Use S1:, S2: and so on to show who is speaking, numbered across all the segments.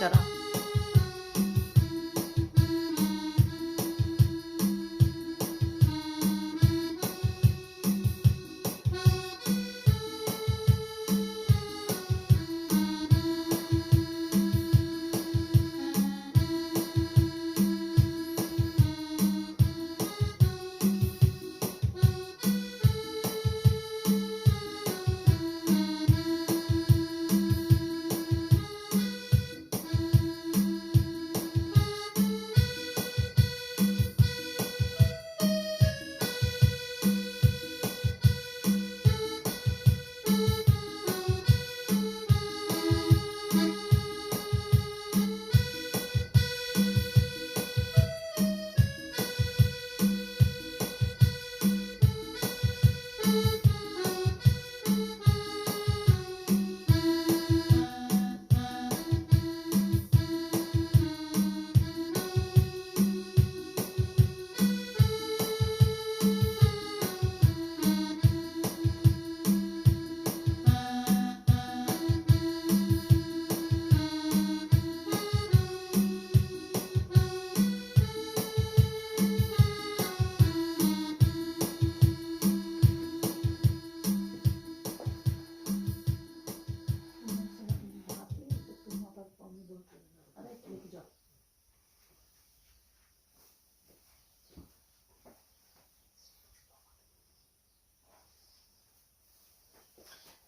S1: करा।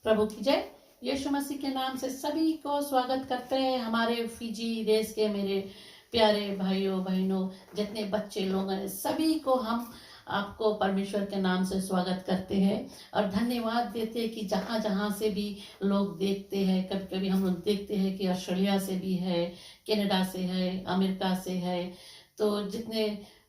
S1: प्रभु की जय। यीशु मसीह के नाम से सभी को स्वागत करते हैं हमारे फिजी देश के मेरे प्यारे भाइयों बहनों, जितने बच्चे लोग हैं सभी को हम आपको परमेश्वर के नाम से स्वागत करते हैं और धन्यवाद देते हैं कि जहाँ जहाँ से भी लोग देखते हैं। कभी कभी हम लोग देखते हैं कि ऑस्ट्रेलिया से भी है, कनाडा से है, अमेरिका से है। तो जितने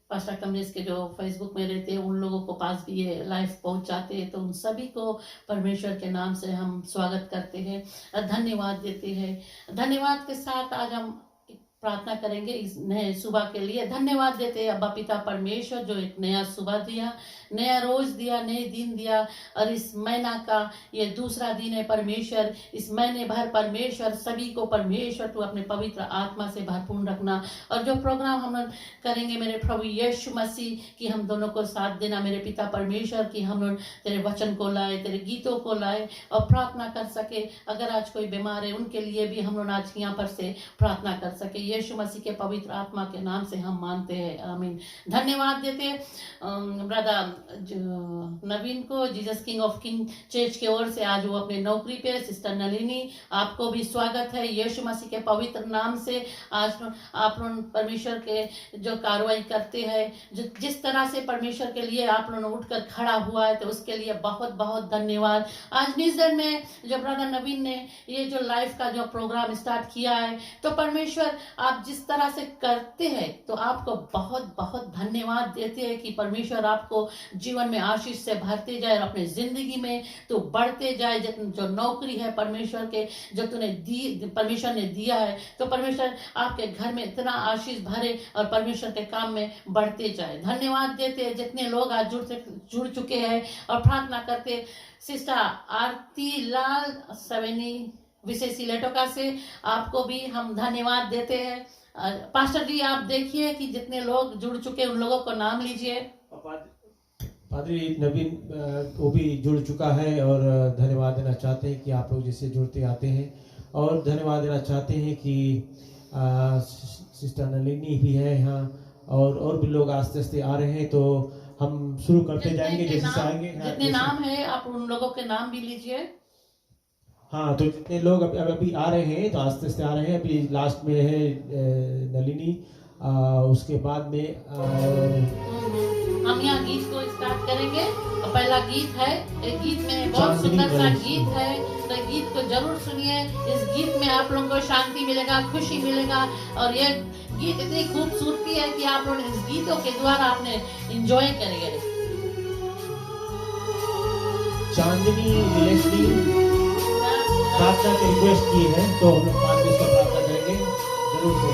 S1: पास्टर कमलेश के जो फेसबुक में रहते हैं उन लोगों को पास भी ये लाइव पहुंच जाते हैं। तो उन सभी को परमेश्वर के नाम से हम स्वागत करते हैं और धन्यवाद देते हैं। धन्यवाद के साथ आज हम प्रार्थना करेंगे इस नए सुबह के लिए। धन्यवाद देते हैं अब्बा पिता परमेश्वर जो एक नया सुबह दिया, नया रोज दिया, नए दिन दिया और इस महीना का ये दूसरा दिन है परमेश्वर। इस महीने भर परमेश्वर सभी को परमेश्वर तू अपने पवित्र आत्मा से भरपूर रखना। और जो प्रोग्राम हम लोग करेंगे मेरे प्रभु यीशु मसीह की हम दोनों को साथ देना मेरे पिता परमेश्वर की हम लोग तेरे वचन को लाए, तेरे गीतों को लाए और प्रार्थना कर सके। अगर आज कोई बीमार है उनके लिए भी हम लोग आज यहाँ पर से प्रार्थना कर सके। यीशु मसीह के पवित्र आत्मा के नाम से हम मानते हैं, आमीन। धन्यवाद देते ब्रदर नवीन को Jesus king of king church की ओर से। आज वो अपने नौकरी पे। सिस्टर नलिनी आपको भी स्वागत है यीशु मसीह के पवित्र नाम से। आज आप लोग परमेश्वर के जो कार्रवाई करते हैं, जो जिस तरह से परमेश्वर के लिए आप लोग उठकर खड़ा हुआ है तो उसके लिए बहुत बहुत धन्यवाद। आज न्यूजीलैंड में जो ब्रदर नवीन ने ये जो लाइफ का जो प्रोग्राम स्टार्ट किया है तो परमेश्वर आप जिस तरह से करते हैं तो आपको बहुत बहुत धन्यवाद देते हैं कि परमेश्वर आपको जीवन में आशीष से भरते जाए और अपने जिंदगी में तो बढ़ते जाए। जो नौकरी है परमेश्वर के जो तूने दी, परमेश्वर ने दिया है तो परमेश्वर आपके घर में इतना आशीष भरे और परमेश्वर के काम में बढ़ते जाए। धन्यवाद देते हैं जितने लोग आज जुड़ चुके हैं और प्रार्थना करते। सिस्टर आरती लाल सवेनी विशेषी लेटोका से आपको भी हम धन्यवाद देते हैं। पास्टर जी आप देखिए कि जितने लोग जुड़ चुके उन लोगों को नाम लीजिए।
S2: पादरी नवीन वो भी जुड़ चुका है और धन्यवाद देना चाहते हैं कि आप लोग जिससे जुड़ते आते हैं और धन्यवाद देना चाहते हैं कि सिस्टर नलिनी भी है यहाँ और भी लोग आस्ते आस्ते आ रहे हैं। तो हम शुरू करते जाएंगे जैसे आएंगे।
S1: जितने नाम है आप उन लोगों के नाम भी लीजिए।
S2: हाँ, तो जितने लोग अभी आ रहे हैं तो आस्ते आस्ते आ रहे हैं। अभी लास्ट में है नलिनी, उसके बाद में
S1: हम यहाँ गीत को स्टार्ट करेंगे। और पहला गीत है, एक गीत में बहुत सुंदर सा गीत है तो गीत को जरूर सुनिए। इस गीत में आप लोगों को शांति मिलेगा, खुशी मिलेगा और ये गीत इतनी खूबसूरती है कि आप लोग इस गीतों के द्वारा आपने एंजॉय करेंगे।
S2: चांदनी विलेशनी प्रार्थना की रिक्वेस्ट की है तो हम लोग बाद में इसका प्रार्थना करेंगे जरूर से।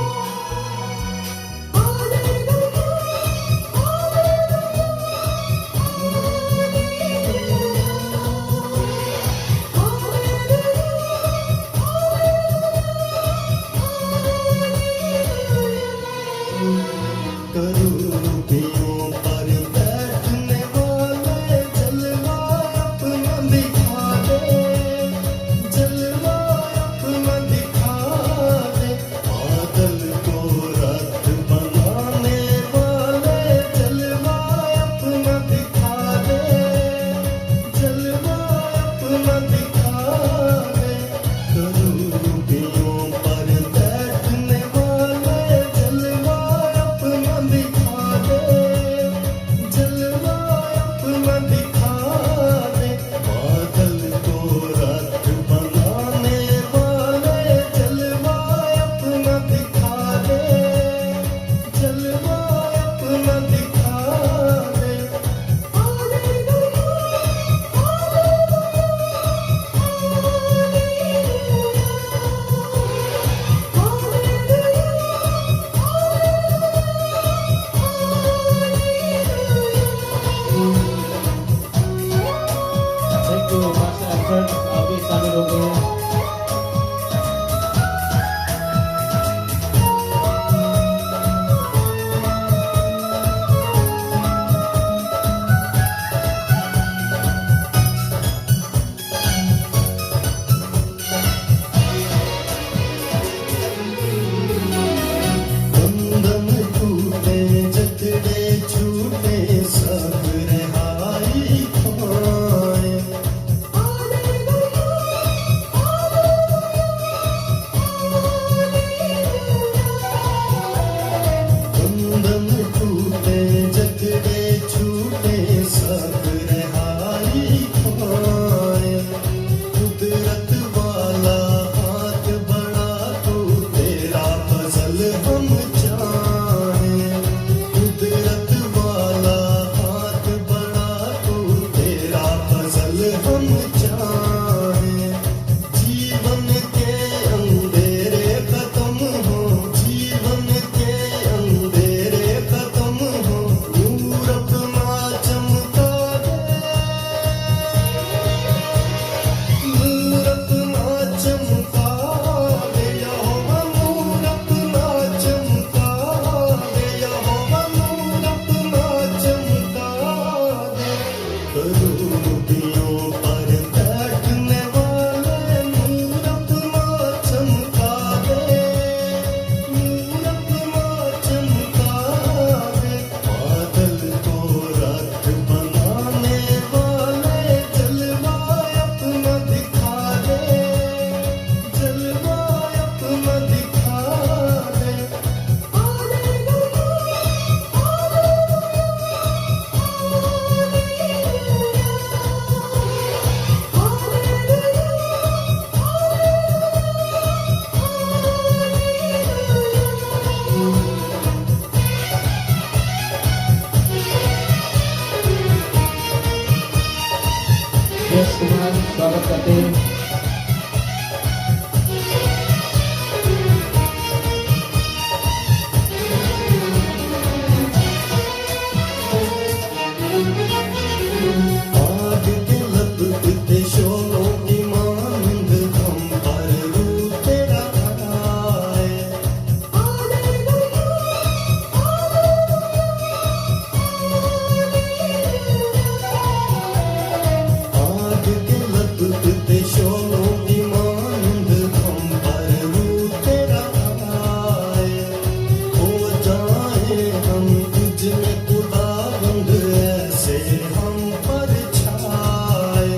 S3: फसल हम चाहें, कुदरत वाला हाथ बड़ा तू, तेरा फसल हम चाहें। जीवन के अंधेरे खत्म हो, जीवन के अंधेरे खत्म हो, नूर अपना चमका दे, नूर अपना चमका दे यहोवा, नूर अपना चमका दे यहोवा, नूर अपना चमका दे। करूबियों पर बैठने वाले नूर अपना चमका दे, नूर अपना चमका दे। बादल को रात बनाने वाले जलवा अपना दिखा दे, जलवा अपना दिखा दे।
S2: यस कुमार स्वागत करते हैं।
S3: आग के लपटते शोलों की मांग हम पर रूह तेरा आए। आग के लपटते शोलों की मांग हम पर रूह तेरा आए। हो जाए हम तुझ में खुदाबंद, ऐसे हम पर छाए।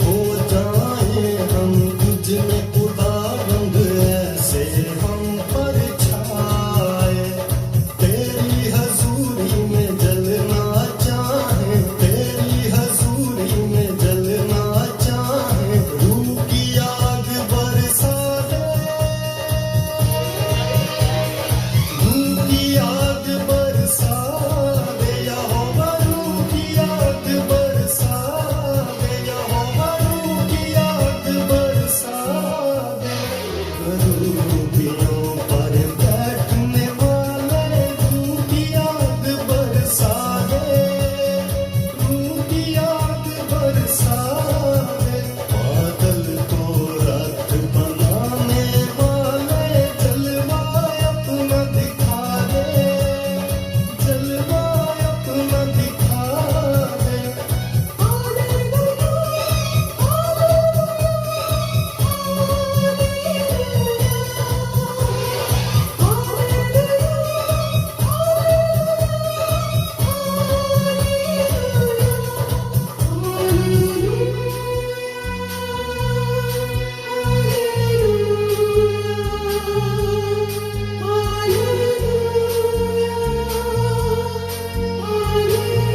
S3: हो जाए हम तुझ में खुदाबंद, ऐसे हम पर छाए। तेरी हजूरी में जलना चाहे, तेरी हजूरी में जलना चाहे, रूह की आग बरसा दे, रूह की आग बरसा दे यहोवा, रूह की आग बरसा दे यहोवा, रूह की आग बरसा दे। करूबियों पर बैठने वाले रूह की आग बरसा दे, रूह की आग बरसा दे। बादल को रात बनाने वाले जलवा अपना दिखा दे, जलवा अपना दिखा दे।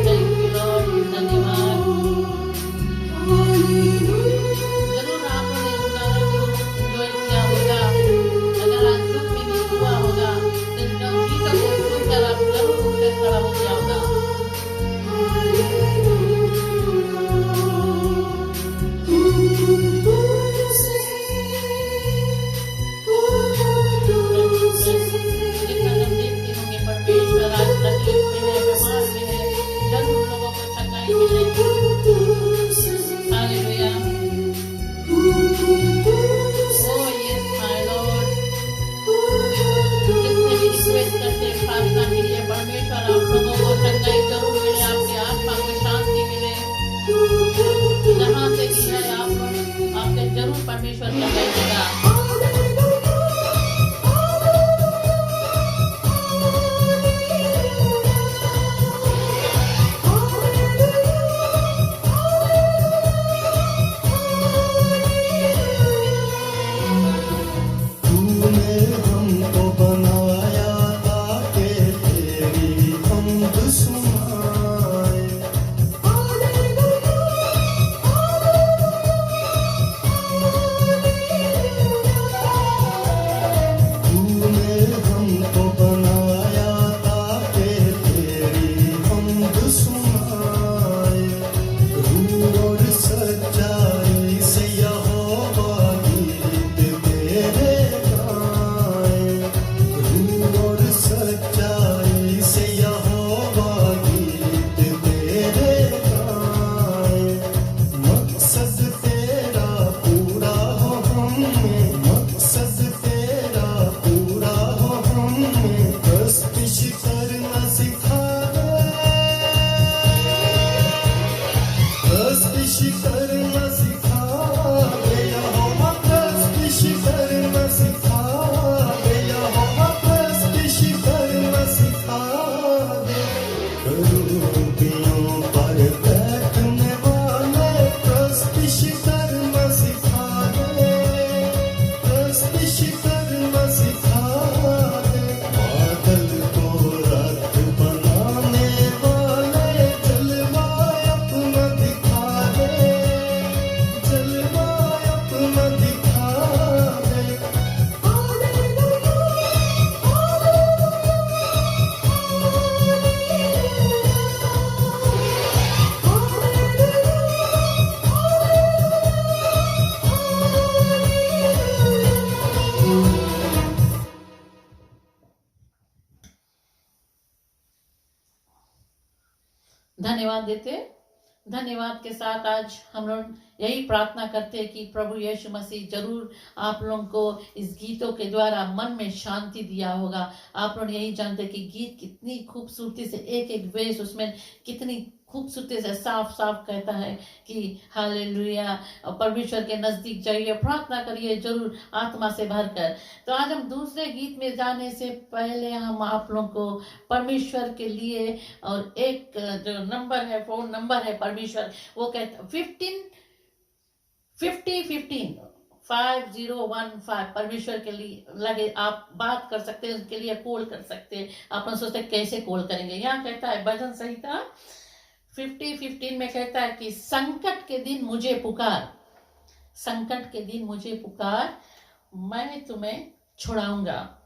S1: थैंक यू लॉर्ड, धन्यवाद। जरूर आपने इस गाने को एंजॉय किया होगा। अगर आज दुख में भी हुआ होगा तो इस गीतों को सुनकर आप जरूर उठकर खड़ा हो गया होगा। जितना हम देखते होंगे परमेश्वर आज तकलीफ में है, बीमार में है, जरूर लोगों को थकाई मिलेगी। Hallelujah. Oh yes, my Lord. जितने भी रिक्वेस्ट करते हैं प्रार्थना के लिए, परमेश्वर आप लोगों को थकाई जरूर मिले, आपकी आत्मा को शांति मिले। जहाँ से भी है आपके जरूर परमेश्वर थकाई देगा।
S3: तूने हमको बनाया ताकि तेरी हमद सुनाए।
S1: धन्यवाद देते। धन्यवाद के साथ आज हम लोग यही प्रार्थना करते हैं कि प्रभु यीशु मसीह जरूर आप लोगों को इस गीतों के द्वारा मन में शांति दिया होगा। आप लोग यही जानते हैं कि गीत कितनी खूबसूरती से एक एक वेश उसमें कितनी खूबसूरती से साफ साफ कहता है कि हालेलुया, परमेश्वर के नजदीक जाइए, प्रार्थना करिए जरूर आत्मा से भरकर। तो आज हम दूसरे गीत में जाने से पहले हम आप लोगों को परमेश्वर के लिए और एक जो नंबर है, फोन नंबर है परमेश्वर, वो कहता 5015 परमेश्वर के लिए लगे आप बात कर सकते हैं, उसके लिए कॉल कर सकते हैं। आप लोग सोचते कैसे कॉल करेंगे। यहाँ कहता है भजन संहिता 50:15 में कहता है कि संकट के दिन मुझे पुकार, संकट के दिन मुझे पुकार, मैं तुम्हें छुड़ाऊंगा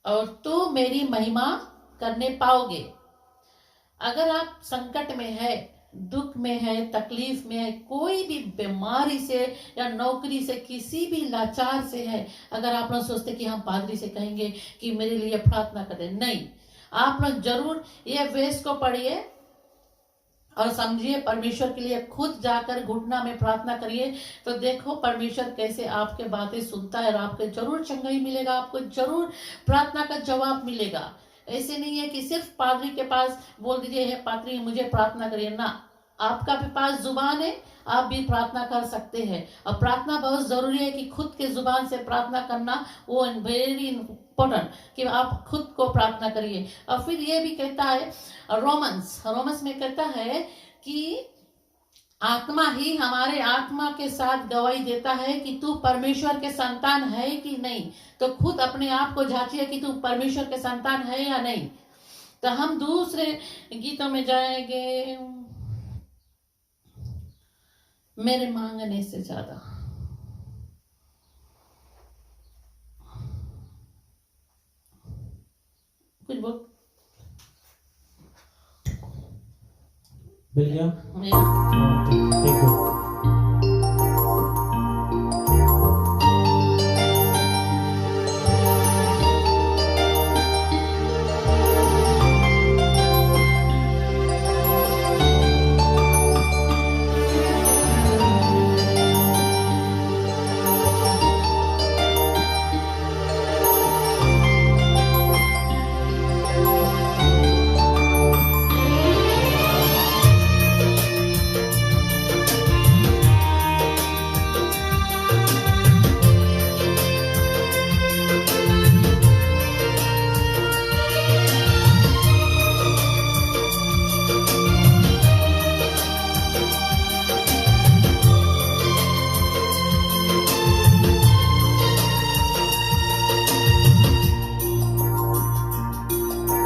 S1: और तो मेरी महिमा करने पाओगे। अगर आप संकट में है, दुख में है, तकलीफ में है, कोई भी बीमारी से या नौकरी से, किसी भी लाचार से है, अगर आप लोग सोचते कि हम पादरी से कहेंगे कि मेरे लिए प्रार्थना करें, नहीं, आप लोग जरूर ये वेश को पढ़िए और समझिए, परमेश्वर के लिए खुद जाकर घुटना में प्रार्थना करिए। तो देखो परमेश्वर कैसे आपके बातें सुनता है और आपको जरूर चंगाई मिलेगा, आपको जरूर प्रार्थना का जवाब मिलेगा। ऐसे नहीं है कि सिर्फ पादरी के पास बोल दीजिए है पादरी मुझे प्रार्थना करिए, ना, आपका भी पास जुबान है, आप भी प्रार्थना कर सकते हैं। और प्रार्थना बहुत जरूरी है कि खुद के जुबान से प्रार्थना करना, वो वेरी इम्पोर्टेंट कि आप खुद को प्रार्थना करिए। और फिर ये भी कहता है रोमन्स में कहता है कि आत्मा ही हमारे आत्मा के साथ गवाही देता है कि तू परमेश्वर के संतान है कि नहीं। तो खुद अपने आप को जांचिए कि तू परमेश्वर के संतान है या नहीं। तो हम दूसरे गीतों में जाएंगे, मेरे मांगने से ज्यादा। कुछ बोल,
S2: मिल गया? Thank you.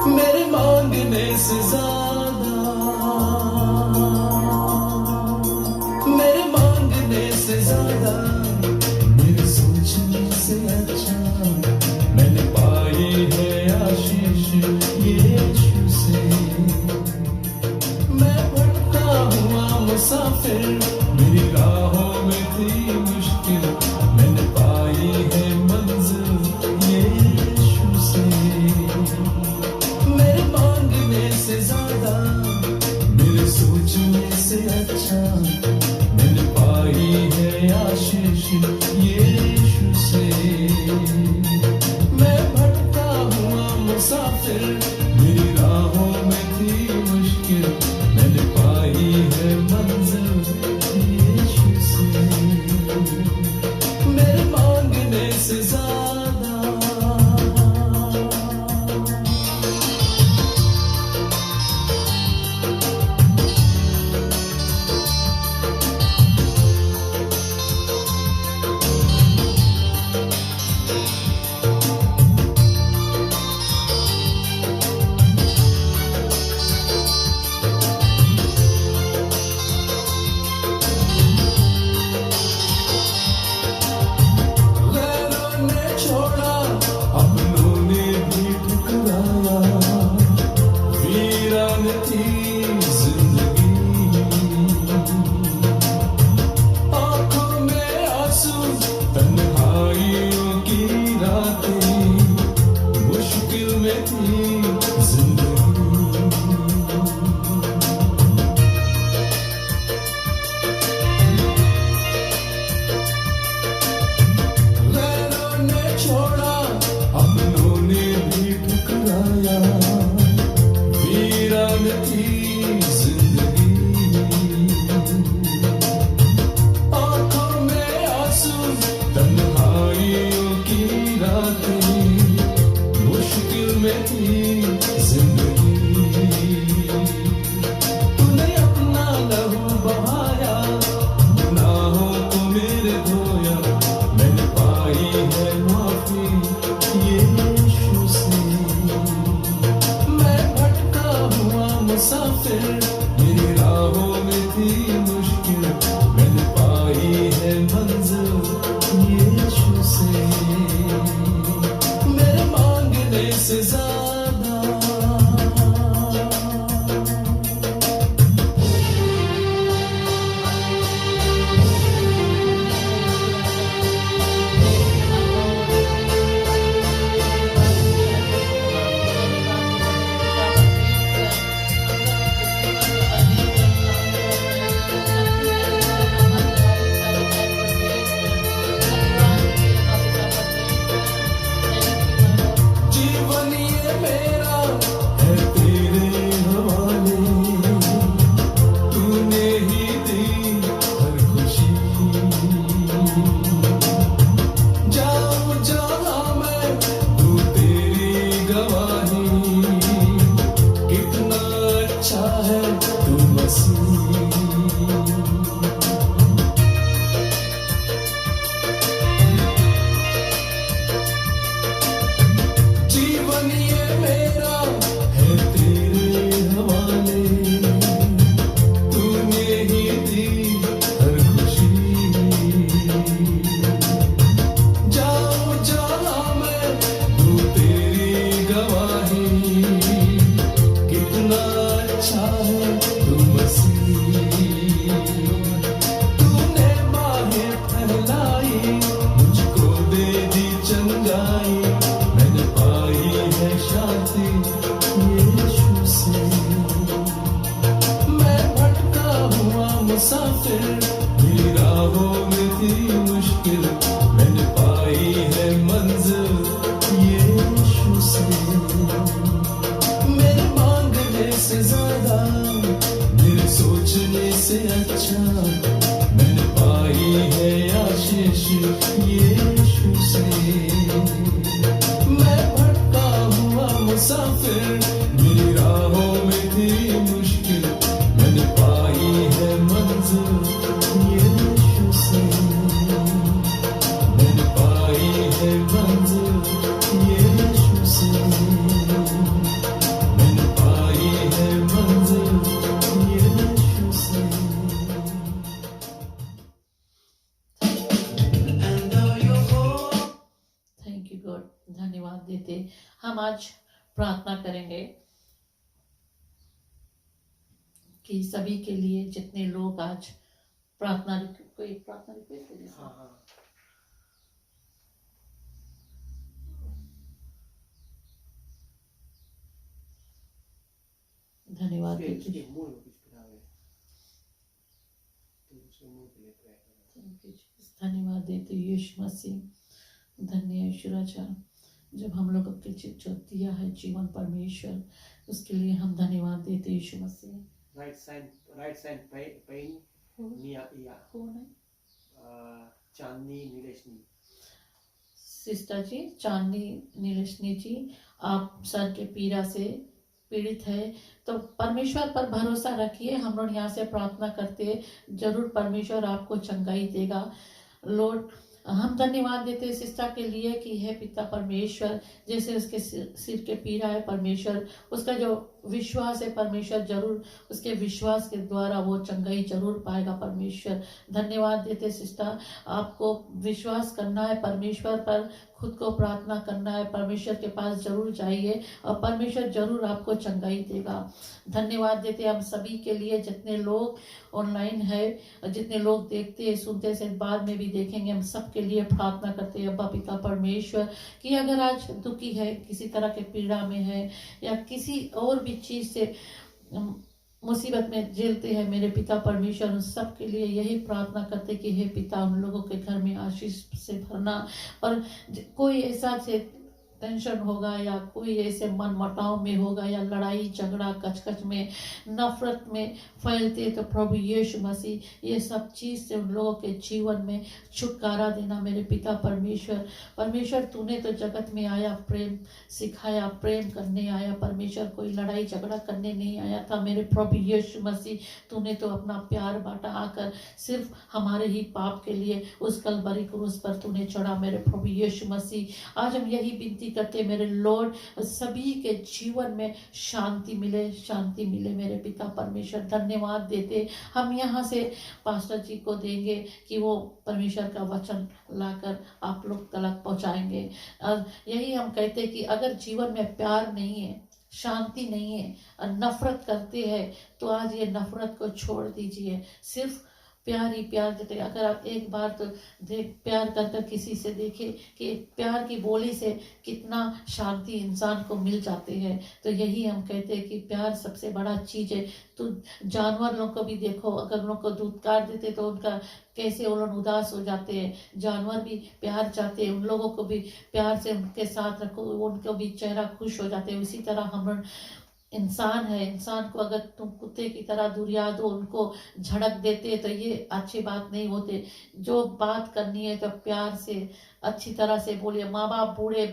S3: मेरे मांगने से ज्यादा, मेरे मांगने से ज्यादा, मेरे सोचने से अच्छा मैंने पाई है आशीष यीशु से। मैं भटका हुआ मुसाफिर, मेरी राहों में थी मुश्किल, मैंने पाई है मंजिल यीशु से। मेरे मांगने से ज्यादा, मेरे सोचने से अच्छा मैंने पाई है आशीष यीशु से। मैं भटका हुआ मुसाफिर, मेरी राहों में थी मुश्किल, मैंने पाई है मंजिल यीशु से। मेरे मांगने से ज्यादा, में थी जिंदगी, तूने अपना लहू बहाया, गुनाहों को मेरे धोया, मैंने पाई है माफी यीशु से। मैं भटका हुआ मुसाफिर, मेरी राहों में थी मुश्किल, मैंने पाई है मंजिल यीशु से। मेरे मांगने से ज्यादा जीवन ये मेरा है तेरे हवाले, तूने ही दी हर खुशी। जाऊं जहां मैं तू तेरी गवाही, कितना अच्छा है तू मसीह। जीवन ये मेरा है तेरे हवाले, तूने ही दी हर खुशी। जाऊं जहां मैं तू तेरी गवाही, कितना अच्छा है तू मसीह। तूने बाहें फैलाई, मुझको दे दी चंगाई, मैंने पाई है शांति यीशु से। मैं भटका हुआ मुसाफिर, मेरी राहों में थी मुश्किल, मैंने पाई है मंजिल यीशु से। मेरे मांगने से ज्यादा, मेरे सोचने से अच्छा, मैंने पाई है आशीष यीशु से। मैं भटका हुआ मुसाफिर, मेरी राहों में थी मुश्किल, मैंने पाई है मंजिल यीशु से। मैंने पाई है मंजिल यीशु से। मैंने पाई है मंजिल यीशु से।
S1: Thank you God. धन्यवाद देते हम आज प्रार्थना करेंगे कि सभी के लिए जितने लोग आज प्रार्थना कोई प्रार्थना रिक्वेस्ट करें। धन्यवाद देते धन्यवाद देते यीशु मसीह। धन्य यीशु राजा, जब हम लोग अपने जो दिया है जीवन परमेश्वर, उसके लिए हम धन्यवाद देते यीशु मसीह।
S2: right side pain Nia Iya
S1: कौन है?
S2: चांदनी नीलेशनी।
S1: सिस्टर जी चांदनी नीलेशनी जी, आप सर के पीड़ा से पीड़ित है तो परमेश्वर पर भरोसा रखिए। हम लोग यहाँ से प्रार्थना करते जरूर परमेश्वर आपको चंगाई देगा। लॉर्ड हम धन्यवाद देते हैं सिस्टर के लिए कि हे पिता परमेश्वर, जैसे उसके सिर के पीड़ा है परमेश्वर, उसका जो विश्वास है परमेश्वर, जरूर उसके विश्वास के द्वारा वो चंगाई जरूर पाएगा परमेश्वर। धन्यवाद देते सिस्टर, आपको विश्वास करना है परमेश्वर पर, खुद को प्रार्थना करना है, परमेश्वर के पास जरूर जाइए और परमेश्वर जरूर आपको चंगाई देगा। धन्यवाद देते हम सभी के लिए जितने लोग ऑनलाइन है और जितने लोग देखते हैं सुनते से बाद में भी देखेंगे, हम सब के लिए प्रार्थना करते हैं अब्बा पिता परमेश्वर कि अगर आज दुखी है, किसी तरह के पीड़ा में है या किसी और भी चीज से मुसीबत में झेलते हैं मेरे पिता परमेश्वर, उन सब के लिए यही प्रार्थना करते कि हे पिता उन लोगों के घर में आशीष से भरना। और कोई ऐसा से टेंशन होगा या कोई ऐसे मन मुटाव में होगा या लड़ाई झगड़ा कचकच में नफरत में फैलते, तो प्रभु यीशु मसीह ये सब चीज़ से उन लोगों के जीवन में छुटकारा देना। मेरे पिता परमेश्वर तूने तो जगत में आया, प्रेम सिखाया, प्रेम करने आया परमेश्वर, कोई लड़ाई झगड़ा करने नहीं आया था। मेरे प्रभु यीशु मसीह तूने तो अपना प्यार बांटा, आकर सिर्फ हमारे ही पाप के लिए उस कलवरी क्रूस पर तूने चढ़ा। मेरे प्रभु यीशु मसीह आज हम यही विनती करते मेरे लॉर्ड, सभी के जीवन में शांति मिले मेरे पिता परमेश्वर। धन्यवाद देते हम यहाँ से पास्टर जी को देंगे कि वो परमेश्वर का वचन लाकर आप लोग तक पहुँचाएंगे। और यही हम कहते कि अगर जीवन में प्यार नहीं है, शांति नहीं है और नफरत करते हैं, तो आज ये नफरत को छोड़ दीजिए, सिर्फ प्यार ही प्यार देते। अगर आप एक बार तो प्यार कर किसी से देखें कि प्यार की बोली से कितना शांति इंसान को मिल जाते हैं, तो यही हम कहते हैं कि प्यार सबसे बड़ा चीज़ है। तो जानवर लोग को भी देखो, अगर उन लोग को दूधकार देते तो उनका कैसे वो लोग उदास हो जाते हैं। जानवर भी प्यार चाहते हैं, उन लोगों को भी प्यार से उनके साथ रखो, उनको भी चेहरा खुश हो जाते हैं। इसी तरह हम इंसान है, इंसान को अगर तुम कुत्ते की तरह दुरिया दो, उनको झड़क देते, तो ये अच्छी बात नहीं होते। जो बात करनी है तो प्यार से अच्छी तरह से बोलिए। माँ बाप बूढ़े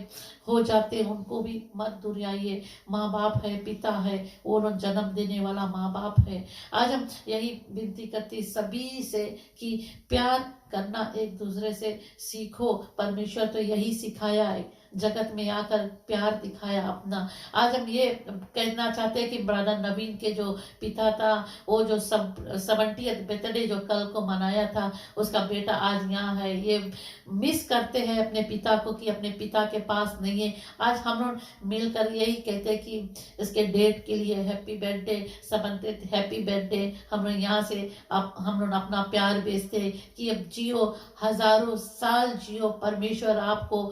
S1: हो जाते हैं, उनको भी मत दुरियाइए। माँ बाप है, पिता है, वो लोग जन्म देने वाला माँ बाप है। आज हम यही विनती करते सभी से कि प्यार करना एक दूसरे से सीखो। परमेश्वर तो यही सिखाया है, जगत में आकर प्यार दिखाया अपना। आज हम ये कहना चाहते हैं कि ब्रदर नवीन के जो पिता था, वो जो 70th बर्थडे जो कल को मनाया था, उसका बेटा आज यहाँ है। ये मिस करते हैं अपने पिता को कि अपने पिता के पास नहीं है। आज हम लोग मिलकर यही कहते हैं कि इसके डेट के लिए happy birthday, 70th happy birthday. हम लोग यहाँ से हम लोग अपना प्यार भेजते कि अब जियो, हजारों साल जियो। परमेश्वर आपको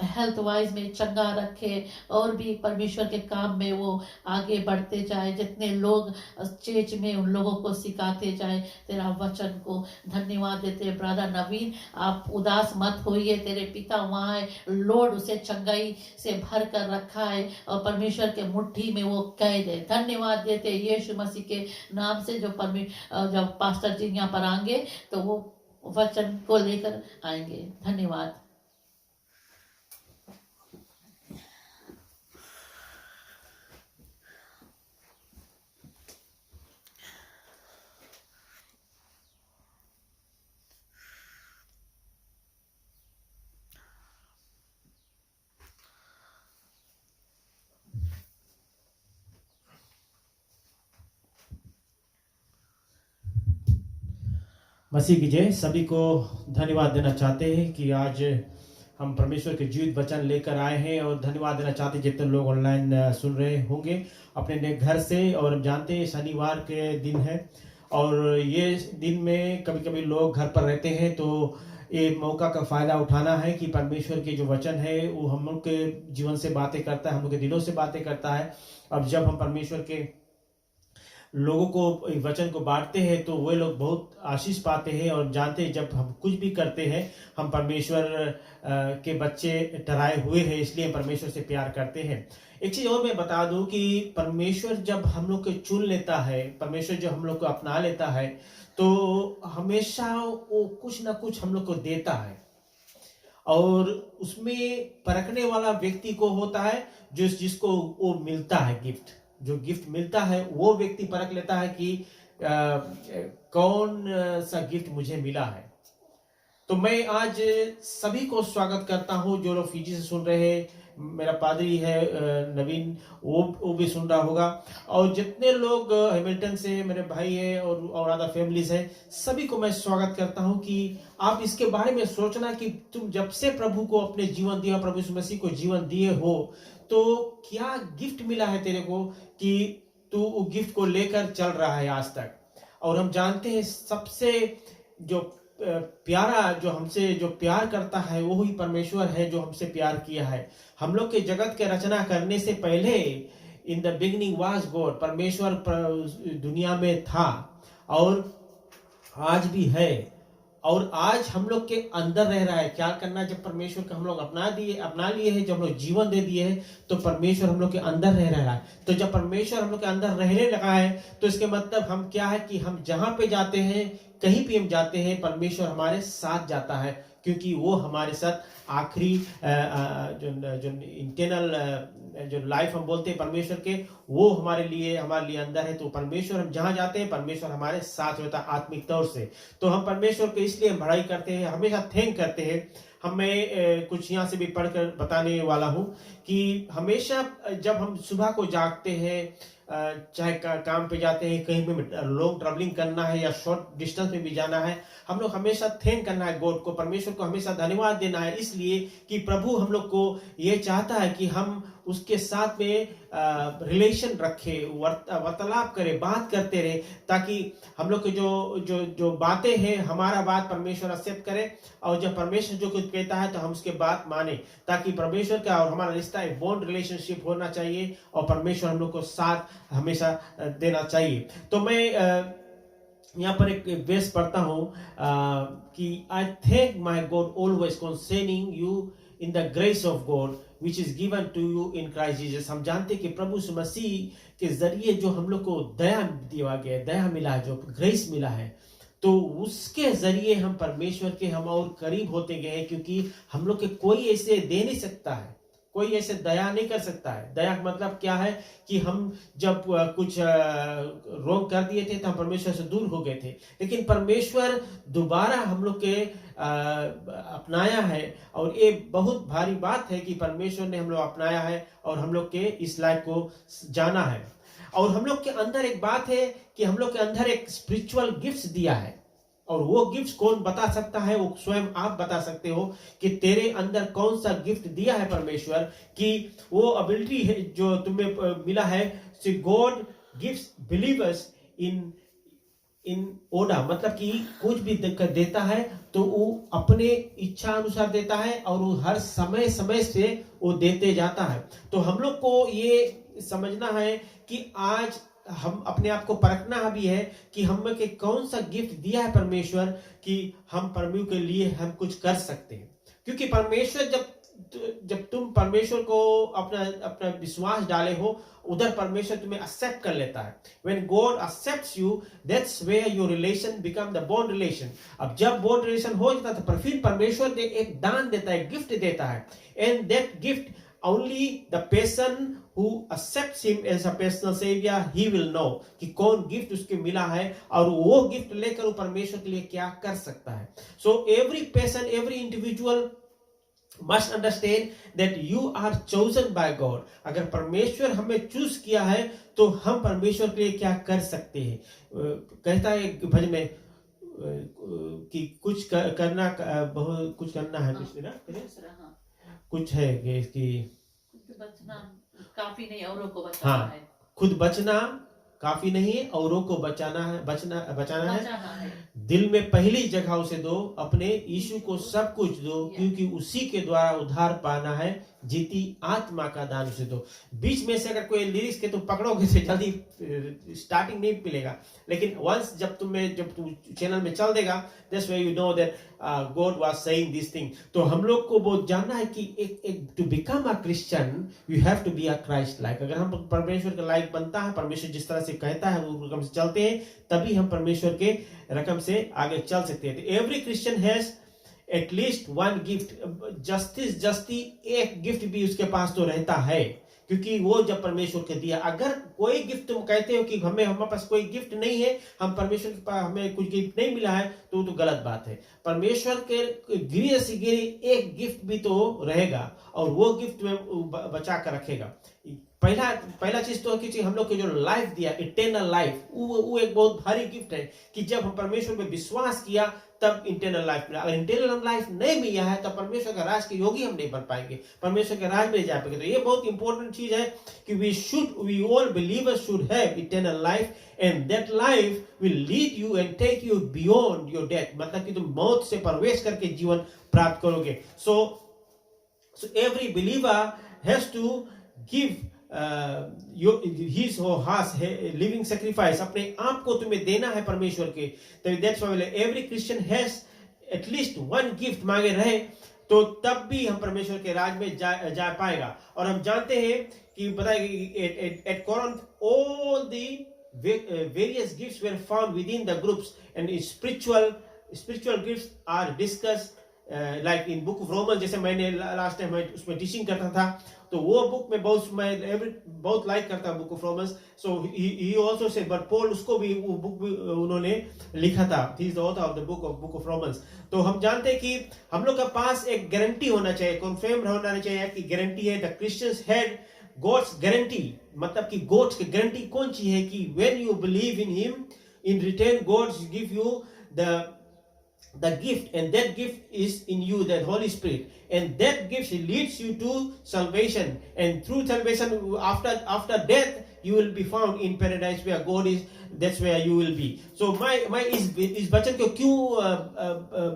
S1: हेल्थ वाइज में चंगा रखे और भी परमेश्वर के काम में वो आगे बढ़ते जाए। जितने लोग चर्च में उन लोगों को सिखाते जाए तेरा वचन को। धन्यवाद देते ब्रदर नवीन, आप उदास मत होइए, तेरे पिता वहाँ है, लॉर्ड उसे चंगाई से भर कर रखा है और परमेश्वर के मुट्ठी में वो कैद है। धन्यवाद देते यीशु मसीह के नाम से। जब पास्टर जी यहाँ पर आएंगे तो वो वचन को लेकर आएंगे। धन्यवाद।
S2: मसीह की जय। सभी को धन्यवाद देना चाहते हैं कि आज हम परमेश्वर के जीवित वचन लेकर आए हैं, और धन्यवाद देना चाहते हैं जितने लोग ऑनलाइन सुन रहे होंगे अपने घर से। और हम जानते हैं शनिवार के दिन है और ये दिन में कभी कभी लोग घर पर रहते हैं, तो ये मौका का फ़ायदा उठाना है कि परमेश्वर के जो वचन है वो हम लोग के जीवन से बातें करता है, हम लोग के दिलों से बातें करता है। अब जब हम परमेश्वर के लोगों को वचन को बांटते हैं तो वे लोग बहुत आशीष पाते हैं। और जानते हैं जब हम कुछ भी करते हैं, हम परमेश्वर के बच्चे ठहराए हुए हैं, इसलिए परमेश्वर से प्यार करते हैं। एक चीज़ और मैं बता दूं कि परमेश्वर जब हम लोग को चुन लेता है, परमेश्वर जब हम लोग को अपना लेता है, तो हमेशा वो कुछ ना कुछ हम लोग को देता है। और उसमें परखने वाला व्यक्ति को होता है जिसको वो मिलता है गिफ्ट। जो गिफ्ट मिलता है वो व्यक्ति परख लेता है कि कौन सा गिफ्ट मुझे मिला है। तो मैं आज सभी को स्वागत करता हूं जो लोग फीजी से सुन रहे हैं। मेरा पादरी है नवीन, वो भी सुन रहा होगा। और जितने लोग हैमिल्टन से मेरे भाई है और अदर फैमिलीज है, सभी को मैं स्वागत करता हूं कि आप इसके बारे में सोचना कि तुम जब से प्रभु को अपने जीवन दिया, प्रभु यीशु मसीह को जीवन दिए हो, तो क्या गिफ्ट मिला है तेरे को कि तू वो गिफ्ट को लेकर चल रहा है आज तक। और हम जानते हैं सबसे जो प्यारा, जो हमसे जो प्यार करता है वो ही परमेश्वर है, जो हमसे प्यार किया है। हम लोग के जगत के रचना करने से पहले in the beginning was God, परमेश्वर दुनिया में था और आज भी है और आज हम लोग के अंदर रह रहा है। क्या करना है, जब परमेश्वर को हम लोग अपना लिए हैं, जब हम लोग जीवन दे दिए हैं, तो परमेश्वर हम लोग के अंदर रह रहा है। तो जब परमेश्वर हम लोग के अंदर रहने लगा है, तो इसके मतलब हम क्या है कि हम जहां पे जाते हैं, कहीं भी हम जाते हैं, परमेश्वर हमारे साथ जाता है, क्योंकि वो हमारे साथ आखिरी जो इंटरनल जो लाइफ हम बोलते हैं परमेश्वर के, वो हमारे लिए अंदर है। तो परमेश्वर हम जहां जाते हैं, परमेश्वर हमारे साथ होता है आत्मिक तौर से। तो हम परमेश्वर को इसलिए बड़ाई करते हैं, हमेशा थैंक करते हैं। मैं कुछ यहाँ से भी पढ़कर बताने वाला हूँ कि हमेशा जब हम सुबह को जागते हैं, चाहे काम पे जाते हैं, कहीं पे लॉन्ग ट्रैवलिंग करना है या शॉर्ट डिस्टेंस में भी जाना है, हम लोग हमेशा थैंक करना है गॉड को, परमेश्वर को हमेशा धन्यवाद देना है, इसलिए कि प्रभु हम लोग को ये चाहता है कि हम उसके साथ में रिलेशन रखे, वार्तालाप करें, बात करते रहे, ताकि हम लोग के जो बातें हैं, हमारा बात परमेश्वर एक्सेप्ट करे, और जब परमेश्वर जो कुछ कहता है तो हम उसके बात माने, ताकि परमेश्वर का और हमारा रिश्ता एक बॉन्ड रिलेशनशिप होना चाहिए, और परमेश्वर हम लोग को साथ हमेशा देना चाहिए। तो मैं यहाँ पर एक वेस पढ़ता हूँ कि I thank my God always concerning you in the grace of God which is given to you in Christ Jesus. हम जानते कि प्रभु यीशु मसीह के जरिए जो हम लोग को दया दिया गया, दया मिला है, जो ग्रेस मिला है, तो उसके जरिए हम परमेश्वर के हम और करीब होते गए हैं, क्योंकि हम लोग के कोई ऐसे दे नहीं सकता है, कोई ऐसे दया नहीं कर सकता है। दया का मतलब क्या है कि हम जब कुछ रोंग कर दिए थे तो हम परमेश्वर से दूर हो गए थे, लेकिन परमेश्वर दोबारा हम लोग के अपनाया है, और ये बहुत भारी बात है कि परमेश्वर ने हम लोग अपनाया है और हम लोग के इस लाइफ को जाना है। और हम लोग के अंदर एक बात है कि हम लोग के अंदर एक स्पिरिचुअल गिफ्ट्स दिया है, और वो गिफ्ट्स कौन बता सकता है, वो स्वयं आप बता सकते हो कि तेरे अंदर कौन सा गिफ्ट दिया है परमेश्वर, कि वो एबिलिटी है जो तुम्हें मिला है। God gives believers in Voda, मतलब कि कुछ भी देता है तो वो अपने इच्छा अनुसार देता है, और वो हर समय से वो देते जाता है। तो हम लोग को ये समझना है कि आज हम अपने आप को परखना भी है कि हमें के कौन सा गिफ्ट दिया है परमेश्वर, कि हम प्रभु के लिए हम कुछ कर सकते हैं। क्योंकि परमेश्वर जब तुम परमेश्वर को अपना विश्वास डाले हो, उधर परमेश्वर तुम्हें एक्सेप्ट कर लेता है। When God accepts you, that's where your relation become the bond relation. अब जब bond relation हो जाता है तो फिर परमेश्वर एक दान देता है, गिफ्ट देता है, and that gift only the person who accepts him as a personal savior, he will know कि कौन गिफ्ट उसके मिला है, और वो गिफ्ट लेकर वो परमेश्वर के लिए क्या कर सकता है। So every person, every individual must understand that you are chosen by God. अगर परमेश्वर हमें चूज किया है तो हम परमेश्वर के लिए क्या कर सकते हैं। कहता है भजन में कि कुछ करना, बहुत कुछ करना है, कुछ है कि
S1: बचना काफी नहीं, औरों को बचाना है।
S2: खुद बचना काफी नहीं है, औरों को बचाना है, बचाना है। दिल में पहली जगह उसे दो, अपने यीशु को सब कुछ दो, क्योंकि उसी के द्वारा उद्धार पाना है, जीती आत्मा का दान उसे दो। बीच में से अगर कोई लिरिक्स के तुम पकड़ोगे तो जल्दी स्टार्टिंग नहीं मिलेगा, लेकिन वंस जब तुम चैनल में चल देगा, that's when you know that God was saying this thing. तो हम लोग को वो जानना है कि एक to become a Christian you have to be a Christ like. अगर हम परमेश्वर का लाइक बनता है, परमेश्वर जिस तरह से कहता है वो रकम से चलते हैं, तभी हम परमेश्वर के रकम से आगे चल सकते हैं। Every Christian has at least one gift, जस्ती एक गिफ्ट भी उसके पास तो रहता है, क्योंकि वो जब परमेश्वर के दिया। अगर कोई गिफ्ट तुम कहते हो कि हमारे पास कोई गिफ्ट नहीं है, हम परमेश्वर के पास हमें कुछ गिफ्ट नहीं मिला है, तो गलत बात है। परमेश्वर के गिरी से गिरी एक गिफ्ट भी तो रहेगा, और वो गिफ्ट में बचा कर रखेगा। पहला चीज तो कि हम लोग को जो लाइफ दिया, इटर्नल लाइफ, वो एक बहुत भारी गिफ्ट है कि जब हम परमेश्वर पे विश्वास किया तब इंटरनल लाइफ मिला। अगर इंटरनल लाइफ नहीं मिला है तो परमेश्वर का राज के योगी हम नहीं बन पाएंगे, परमेश्वर के राज में नहीं जा पाएंगे। तो ये बहुत इंपॉर्टेंट चीज है कि we all believers should have eternal life, and that life will lead you and take you beyond your death, मतलब कि तुम मौत से प्रवेश करके जीवन प्राप्त करोगे। So every believer has to give his or her living sacrifice, अपने आप को तुम्हें देना है परमेश्वर के। That's why every Christian has at least one gift मांगे रहे, तो तब भी हम परमेश्वर के राज में जा पाएगा। और हम जानते हैं कि बताए at Corinth all the various gifts were found within the groups, and spiritual gifts are discussed like in book of Romans। जैसे मैंने लास्ट टाइम उसमें टीचिंग करता था, तो वो बुक में बहुत लाइक करता book of Romans. So he also say, but Paul उसको भी वो बुक भी उन्होंने लिखा था, he is the author of the book of Romans. तो हम जानते हैं कि हम लोग के पास एक गारंटी होना चाहिए, कन्फर्म होना चाहिए कि गारंटी है the Christians had God's guarantee. मतलब कि गॉड्स की गारंटी कौन सी है कि when you believe in him, in return God's give you the gift, and that gift is in you, that Holy Spirit, and that gift leads you to salvation, and through salvation after death you will be found in paradise where God is, that's where you will be। so my इस वचन को क्यों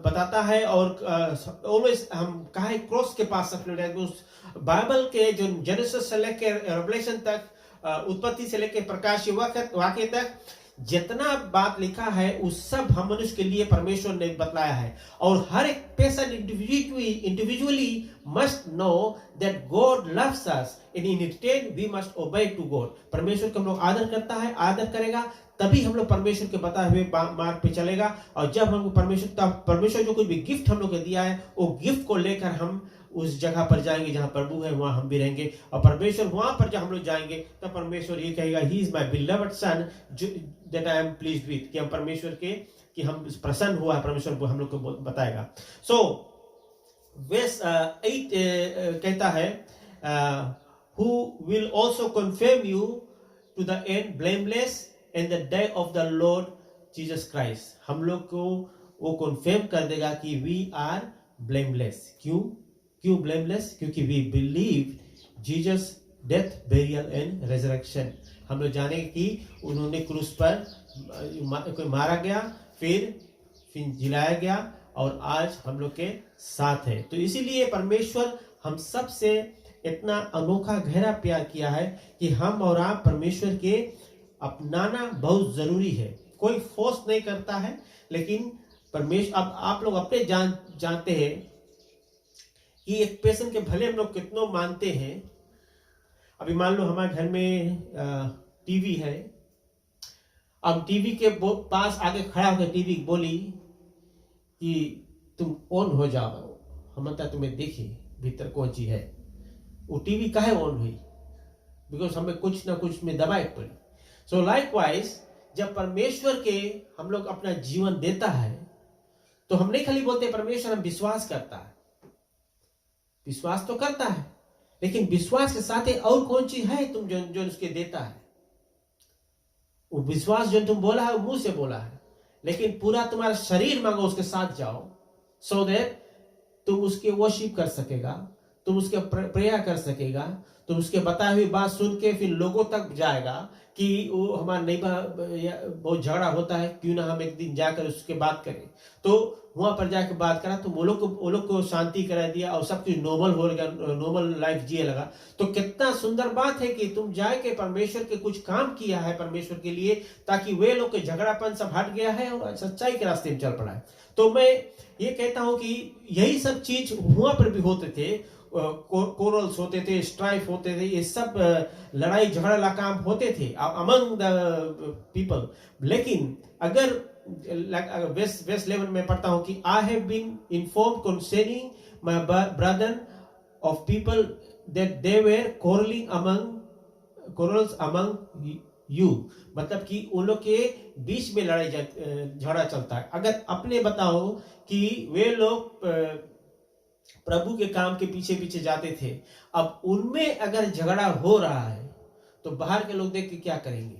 S2: बताता है, और always हम कहा cross के पास अपने उस बाइबल के जो जेनेसिस से लेकर रेवलेशन तक, उत्पत्ति से लेकर प्रकाश वाक्य तक जितना बात लिखा है उस सब हम मनुष्य के लिए परमेश्वर ने बतलाया है। और हर एक person individually must know that God loves us, and in return we must obey to God. परमेश्वर को हम लोग आदर करता है, आदर करेगा, तभी हम लोग परमेश्वर के बताए हुए मार्ग पे चलेगा। और जब हम परमेश्वर जो कोई भी गिफ्ट हम लोग को दिया है, वो गिफ्ट को लेकर हम उस जगह पर जाएंगे जहां प्रभु है, वहां हम भी रहेंगे। और परमेश्वर वहां पर जब हम लोग जाएंगे तब परमेश्वर ये कहेगा, he is my beloved son that I am pleased with, कि हम परमेश्वर के कि हम प्रसन्न हुआ है, परमेश्वर हम लोग को बताएगा। सो वर्स 8 कहता है, who will also confirm you to the end blameless in the day of the Lord Jesus Christ। हम लोग को वो कन्फर्म कर देगा कि we are blameless। क्यों blameless? क्योंकि we believe Jesus death, burial and resurrection। हम लोग जाने कि उन्होंने क्रूस पर कोई मारा गया, फिर जिलाया गया, और आज हम लोग के साथ है। तो इसीलिए परमेश्वर हम सब से इतना अनोखा गहरा प्यार किया है कि हम और आप परमेश्वर के अपनाना बहुत जरूरी है। कोई फोर्स नहीं करता है, लेकिन परमेश्वर, अब आप लोग अपने जानते हैं कि एक पर्सन के भले हम लोग कितनों मानते हैं। अभी मान लो हमारे घर में टीवी है, अब टीवी के पास आगे खड़ा होकर टीवी बोली कि तुम ऑन हो जाओ, हम तुम्हें देखिए भीतर कौन चीज है। वो टीवी काहे ऑन हुई? बिकॉज हमें कुछ ना कुछ में दबाई पड़ी। सो लाइकवाइज जब परमेश्वर के हम लोग अपना जीवन देता है, तो हम नहीं खाली बोलते परमेश्वर हम विश्वास करता है, विश्वास तो करता है, लेकिन विश्वास के साथ और कौन चीज है तुम जो उसके देता है। वो विश्वास जो तुम बोला है वो मुंह से बोला है, लेकिन पूरा तुम्हारा शरीर मांगो उसके साथ जाओ, सो दैट तुम उसके वर्शिप कर सकेगा, तुम उसके प्रेयर कर सकेगा, तुम उसके बताई हुई बात सुन के फिर लोगों तक जाएगा कि वो हमारा नहीं बहुत झगड़ा होता है, क्यों ना हम एक दिन जाकर उसके बात करें। तो वहां पर जाकर बात करा तो वो लोग को शांति करा दिया और सब कुछ नॉर्मल हो गया, नॉर्मल लाइफ जिए लगा। तो कितना सुंदर बात है कि तुम जाके परमेश्वर के कुछ काम किया है परमेश्वर के लिए, ताकि वे लोग के झगड़ापन सब हट गया है और सच्चाई के रास्ते में चल पड़ा है। तो मैं ये कहता हूं कि यही सब चीज वहां पर भी होते थे, कोरल्स होते थे, स्ट्राइफ होते थे, ये सब लड़ाई झगड़ा काम होते थे अमंग द पीपल। लेकिन अगर वेस्ट 11 में पढ़ता हूं कि I have been informed concerning my brother of people that they were quarrels among you, मतलब कि उन लोग के बीच में लड़ाई झगड़ा चलता है। अगर अपने बताओ कि वे लोग प्रभु के काम के पीछे पीछे जाते थे, अब उनमें अगर झगड़ा हो रहा है तो बाहर के लोग देख के क्या करेंगे?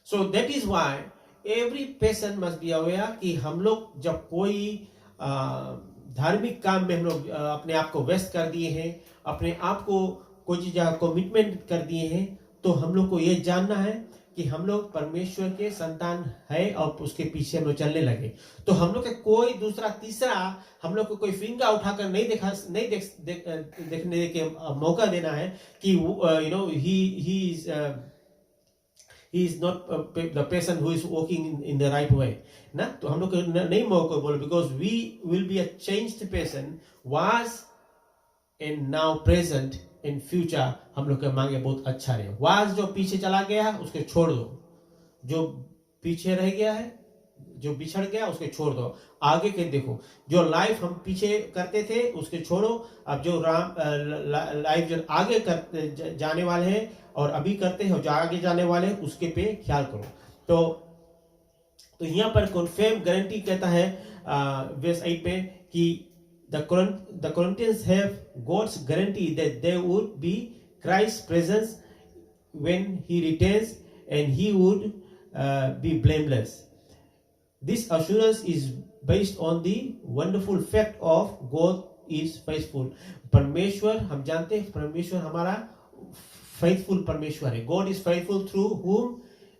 S2: So that is why every person must be aware कि हम लोग जब कोई धार्मिक काम में हम लोग अपने आप को व्यस्त कर दिए हैं, अपने आप को कोई चीज कमिटमेंट कर दिए हैं, तो हम लोग को ये जानना है कि हम लोग परमेश्वर के संतान है और उसके पीछे हम लोग चलने लगे। तो हम लोग के कोई दूसरा तीसरा हम लोग को कोई फिंगर उठाकर नहीं देखने के मौका देना है कि you know he he is not the person who is walking in the right way ना। तो हम लोग को नहीं मौका बोलो, because we will be a changed person, was and now present in future. हम लोग के मांगे बहुत अच्छा रहे। वाज जो पीछे चला गया उसके छोड़ दो, जो पीछे रह गया है, जो बिछड़ गया उसके छोड़ दो, आगे के देखो। जो लाइफ हम पीछे करते थे उसके छोड़ो, अब जो लाइफ जो आगे करते जाने वाले हैं और अभी करते हैं, जो आगे जाने वाले हैं उसके पे ख्याल करो। तो यहाँ पर कन्फर्म गारंटी कहता है वर्स 8 पे कि the Corinthians have God's guarantee that there would be Christ's presence when he returns and he would be blameless. This assurance is based on the wonderful fact of God is faithful. परमेश्वर, हम जानते हैं परमेश्वर हमारा faithful परमेश्वर है। God is faithful through whom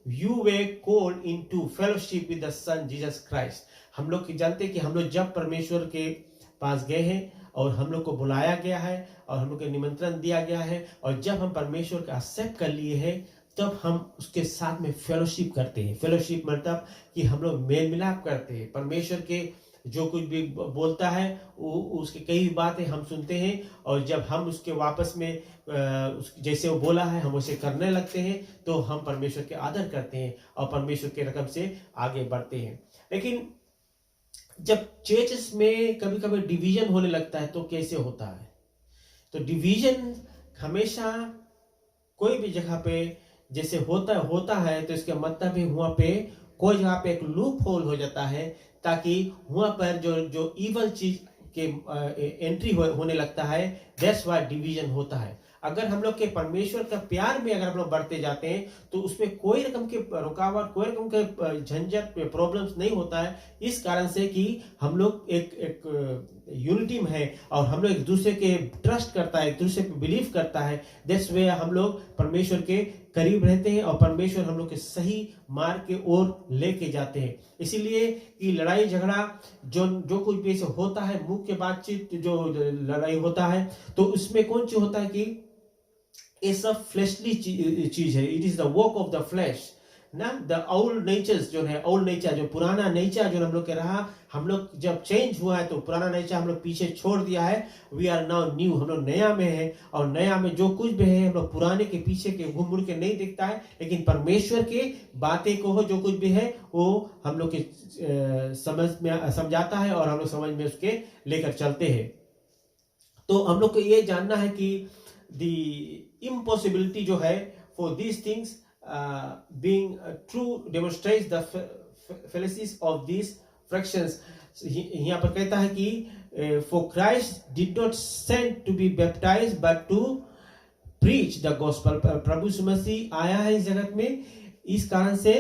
S2: you were called into fellowship with the Son Jesus Christ. हम लोग जानते हैं कि हम लोग जब परमेश्वर के पास गए हैं और हम लोग को बुलाया गया है और हम लोग को निमंत्रण दिया गया है, और जब हम परमेश्वर का एक्सेप्ट कर लिए हैं तब हम उसके साथ में फेलोशिप करते हैं। फेलोशिप मतलब कि हम लोग मेल मिलाप करते हैं। परमेश्वर के जो कुछ भी बोलता है उसकी कई बातें हम सुनते हैं, और जब हम उसके वापस में जैसे वो बोला है हम उसे करने लगते हैं तो हम परमेश्वर के आदर करते हैं और परमेश्वर के रकम से आगे बढ़ते हैं। लेकिन जब चर्चेस में कभी कभी डिवीजन होने लगता है तो कैसे होता है? तो डिवीजन हमेशा कोई भी जगह पे जैसे होता है तो इसका मतलब है वहां पे कोई जगह पे एक लूप होल हो जाता है, ताकि वहां पर जो इवल चीज के एंट्री होने लगता है। दैट्स व्हाई डिवीजन होता है। अगर हम लोग के परमेश्वर का प्यार में अगर हम लोग बढ़ते जाते हैं तो उसमें कोई रकम के रुकावट, कोई रकम के झंझट, प्रॉब्लम्स नहीं होता है। इस कारण से कि हम लोग एक यूनिटी में है और हम लोग एक दूसरे के ट्रस्ट करता है, एक दूसरे पे बिलीव करता है। दैट्स वे हम लोग परमेश्वर के करीब रहते हैं और परमेश्वर हम लोग के सही मार्ग के ओर लेके जाते हैं। इसीलिए कि लड़ाई झगड़ा जो कुछ भी ऐसे होता है, मुख्य बातचीत जो लड़ाई होता है, तो उसमें कौन चीज होता है कि ये सब फ्लैशली चीज है। It is the work of the flash ना। द ओल्ड नेचर्स जो है, ओल्ड नेचर जो पुराना नेचर जो हम लोग के रहा, हम लोग जब चेंज हुआ है तो पुराना नेचर हम लोग पीछे छोड़ दिया है। वी आर नाउ न्यू, हम लोग नया में है, और नया में जो कुछ भी है हम लोग पुराने के पीछे के घूम मुड़ के नहीं दिखता है, लेकिन परमेश्वर के बातें को जो कुछ भी है वो हम लोग के समझाता है और हम लोग समझ में उसके लेकर चलते हैं। तो हम लोग को ये जानना है कि दी इम्पॉसिबिलिटी जो है for these things being true demonstrates the fallacies of these fractions. यहाँ पर कहता है कि for Christ did not send to be baptized but to preach the gospel. प्रभु यीशु मसीह आया है इस जगत में इस कारण से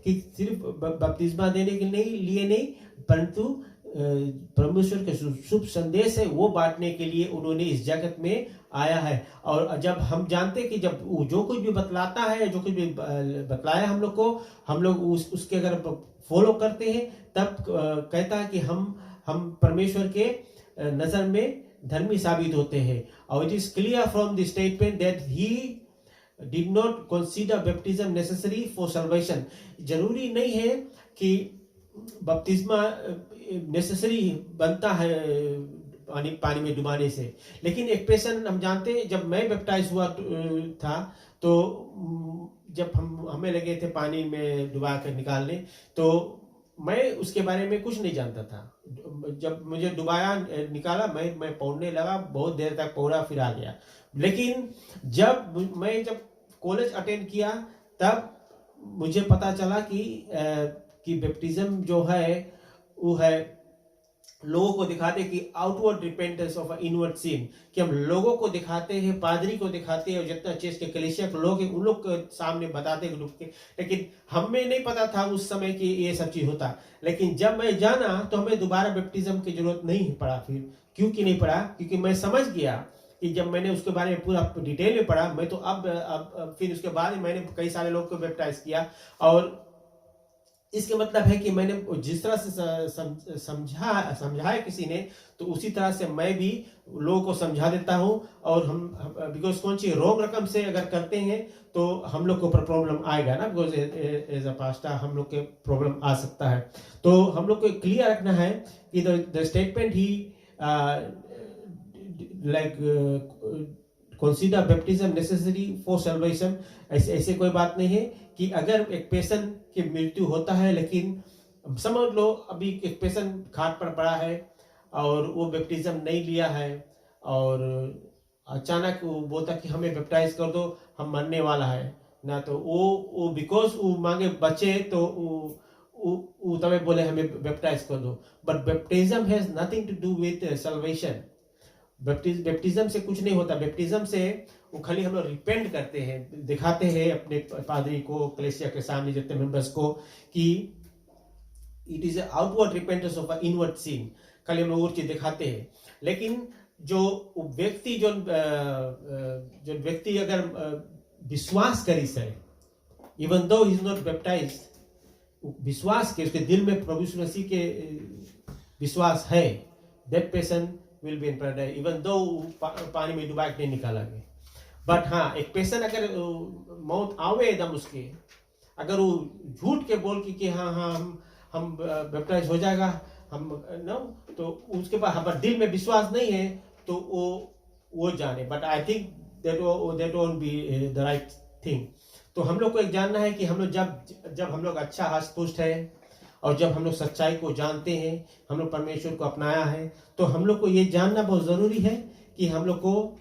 S2: कि सिर्फ बपतिस्मा देने के लिए नहीं, परंतु परमेश्वर के शुभ संदेश है वो बांटने के लिए उन्होंने इस जगत में आया है। और जब हम जानते हैं कि जब जो कुछ भी बतलाता है, जो कुछ भी बतलाया हम लोग को, हम लोग उसके अगर फॉलो करते हैं तब कहता है कि हम परमेश्वर के नजर में धर्मी साबित होते हैं। और it is clear from the statement that he did not consider baptism necessary for salvation. जरूरी नहीं है कि बपतिस्मा नेसेसरी बनता है पानी में डुबाने से, लेकिन एक पेशेंट हम जानते हैं, जब मैं बैप्टाइज हुआ था तो जब हमें लगे थे पानी में डुबा कर निकालने, तो मैं उसके बारे में कुछ नहीं जानता था। जब मुझे डुबाया निकाला, मैं पौड़ने लगा, बहुत देर तक पौड़ा फिर आ गया। लेकिन जब कॉलेज अटेंड किया तब मुझे पता चला कि बैप्टिज्म जो है वो है लोगों को दिखाते कि आउटवर्ड रिपेंटेंस ऑफ इनवर्ड सिन, कि हम लोगों को दिखाते हैं, पादरी को दिखाते हैं और जितना चर्च के कलीसिया के लोग हैं उन लोग के सामने बताते हैं डूब के। लेकिन हमें नहीं पता था उस समय कि ये सब चीज होता। लेकिन जब मैं जाना तो हमें दोबारा बैप्टिज्म की जरूरत नहीं पड़ा। फिर क्योंकि नहीं पड़ा, क्योंकि मैं समझ गया कि जब मैंने उसके बारे में पूरा डिटेल में पढ़ा, मैं तो अब फिर उसके बाद मैंने कई सारे लोग को बैप्टाइज किया। और इसके मतलब है कि मैंने जिस तरह से समझाया किसी ने, तो उसी तरह से मैं भी लोगों को समझा देता हूं। और हम बिकॉज कौन सी रॉन्ग रकम से अगर करते हैं तो हम लोग के ऊपर प्रॉब्लम आएगा ना, बिकॉज एज अ पास्टर हम लोग के प्रॉब्लम आ सकता है। तो हम लोग को क्लियर रखना है कि the statement he like consider baptism necessary for salvation, ऐसे कोई बात नहीं है कि अगर एक पेशेंट की मृत्यु होता है, लेकिन समझ लो अभी एक पेशेंट खाट पर पड़ा है और वो बैप्टिज्म नहीं लिया है, और अचानक वो बोलता कि हमें बैप्टाइज कर दो, हम मरने वाला है ना, तो वो बिकॉज वो मांगे बचे तो वो तब बोले हमें बैप्टाइज कर दो। But baptism has nothing to do with salvation. Baptism से कुछ नहीं होता। बैप्टिज्म से वो खाली हम लोग रिपेंट करते हैं, दिखाते हैं अपने पादरी को, कलेसिया के सामने जितने मेंबर्स को, कि it is outward repentance of inward sin, खाली हम लोग और चीज दिखाते हैं। लेकिन जो व्यक्ति जो व्यक्ति अगर विश्वास करी से, even though he is not baptised, विश्वास के उसके दिल में प्रभु यीशु मसीह के विश्वास है, that person will be in paradise, even though पानी में डुबा के नहीं निकाला गया। बट हाँ, एक पेशेंट अगर मौत आवे एकदम उसके, अगर वो झूठ के बोल कि हाँ हाँ हम बैप्टाइज हो जाएगा हम नो, तो उसके बाद हमारे दिल में विश्वास नहीं है तो वो जाने। But I think that won't be the right thing. तो हम लोग को एक जानना है कि हम लोग जब हम लोग अच्छा हष्ट-पुष्ट है और जब हम लोग सच्चाई को जानते हैं, हम लोग परमेश्वर को अपनाया है, तो हम लोग को ये जानना बहुत जरूरी है कि हम लोग को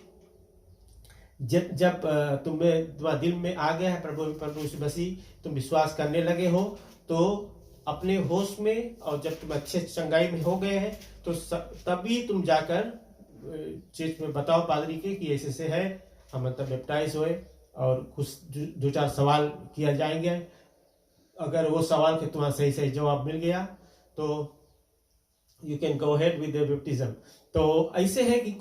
S2: जब तुम्हारे दिल में आ गया है प्रभु यीशु मसीह, तुम विश्वास करने लगे हो, तो अपने होश में, और जब तुम अच्छे चंगाई में हो गए हैं, तो तभी तुम जाकर चर्च में बताओ पादरी के कि ऐसे से है, हम मतलब बैप्टाइज हुए, और कुछ दो चार सवाल किया जाएंगे। अगर वो सवाल के तुम्हारा सही सही जवाब मिल गया तो you can go head with the baptism. तो ऐसे है कि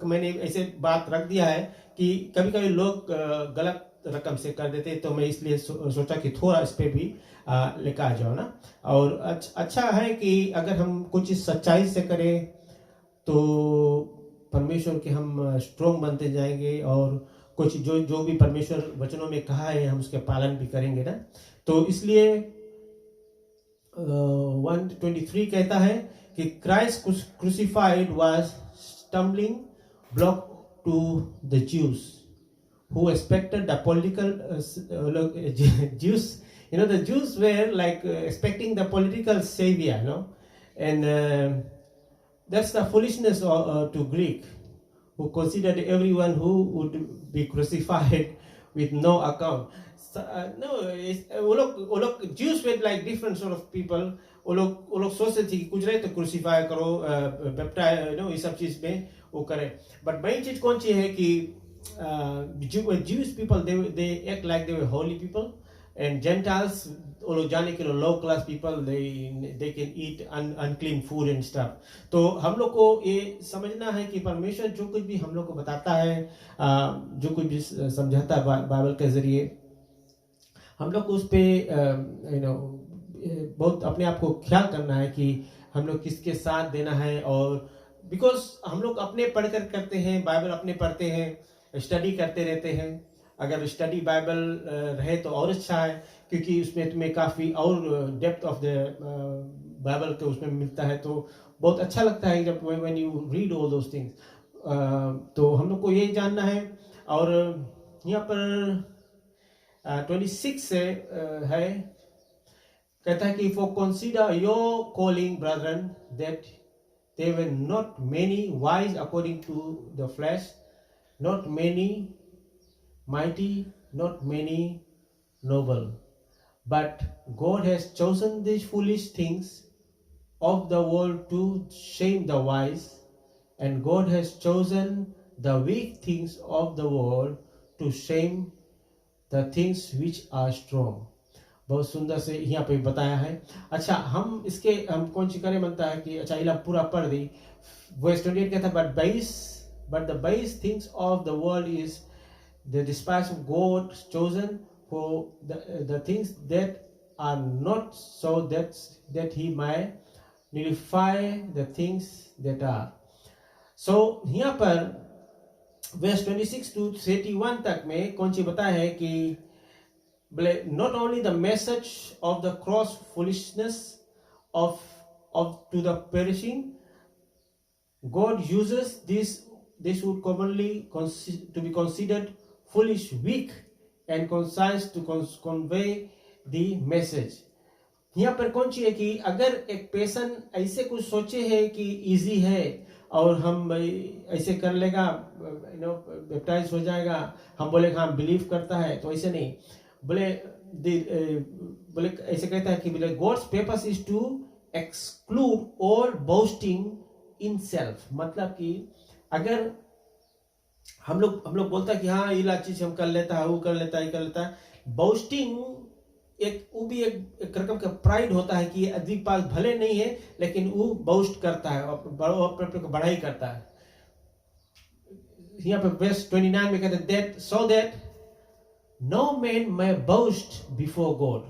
S2: मैंने ऐसे बात रख दिया है कि कभी कभी लोग गलत रकम से कर देते, तो मैं इसलिए सोचा कि थोड़ा इस पे भी लेकर आ जाओ ना। और अच्छा है कि अगर हम कुछ सच्चाई से करें तो परमेश्वर के हम स्ट्रोंग बनते जाएंगे, और कुछ जो भी परमेश्वर वचनों में कहा है हम उसके पालन भी करेंगे ना। तो इसलिए 123 कहता है कि Christ crucified was stumbling block to the Jews who expected the political Jews, the Jews were like expecting the political savior, and that's the foolishness to Greek, who considered everyone who would be crucified with no account. वो लोग Jews were like different sort of people. वो लोग सोचते थे कि कुछ रहे तो क्रूसीफाई करो, बैप्टाइज, ये सब चीज में वो करे। बट मेन चीज कौन सी है कि Jewish people they act like they were holy people, and Gentiles वो लोग जाने के लिए low class people, they can eat unclean food and stuff. तो हम लोग को ये समझना है कि परमेश्वर जो कुछ भी हम लोग को बताता है, जो कुछ भी समझाता है बाइबल के जरिए, हम लोग को उस पे बहुत अपने आप को ख्याल करना है कि हम लोग किसके साथ देना है। और बिकॉज हम लोग अपने पढ़कर करते हैं, बाइबल अपने पढ़ते हैं, स्टडी करते रहते हैं। अगर स्टडी बाइबल रहे तो और अच्छा है, क्योंकि उसमें तुम्हें काफ़ी और डेप्थ ऑफ द बाइबल के उसमें मिलता है, तो बहुत अच्छा लगता है जब when you read all those things. तो हम लोग को ये जानना है। और यहाँ पर 26 से है, कहता है कि for consider your calling Brethren that there were not many wise according to the flesh, not many mighty, not many noble, but God has chosen these foolish things of the world to shame the wise, and God has chosen the weak things of the world to shame the things which are strong. बहुत सुंदर से यहाँ पे बताया है। अच्छा, हम कौन सी करें बनता है कि अच्छा इला पूरा पढ़ दी। वर्स 28 कहता है, but the base things of the world is the despise of God chosen for the things that are not so that he might nullify the things that are. So यहाँ पर verse 26 to 31 तक में कौन सी बताया है कि not only the message of the cross foolishness of to the perishing, God uses this would commonly to be considered foolish, weak and concise to convey the message. यहाँ पर कौन सी है कि अगर एक पेशन ऐसे कुछ सोचे है कि इजी है और हम ऐसे कर लेगा, बैप्टाइज हो जाएगा, हम बोले हाँ बिलीव करता है, तो ऐसे नहीं बोले ऐसे कहता है कि बोले God's purpose is to exclude all boasting in self. मतलब कि अगर हम लोग बोलता है कि हाँ ये चीज हम कर लेता है, वो कर लेता है, ये कर लेता है, बोस्टिंग वो भी एक रकम का प्राइड होता है कि अधिक पास भले नहीं है लेकिन वो बोस्ट करता है, अपने को बढ़ाई करता है. यहाँ पे verse 29 में कहते हैं that so that no man may boast before God.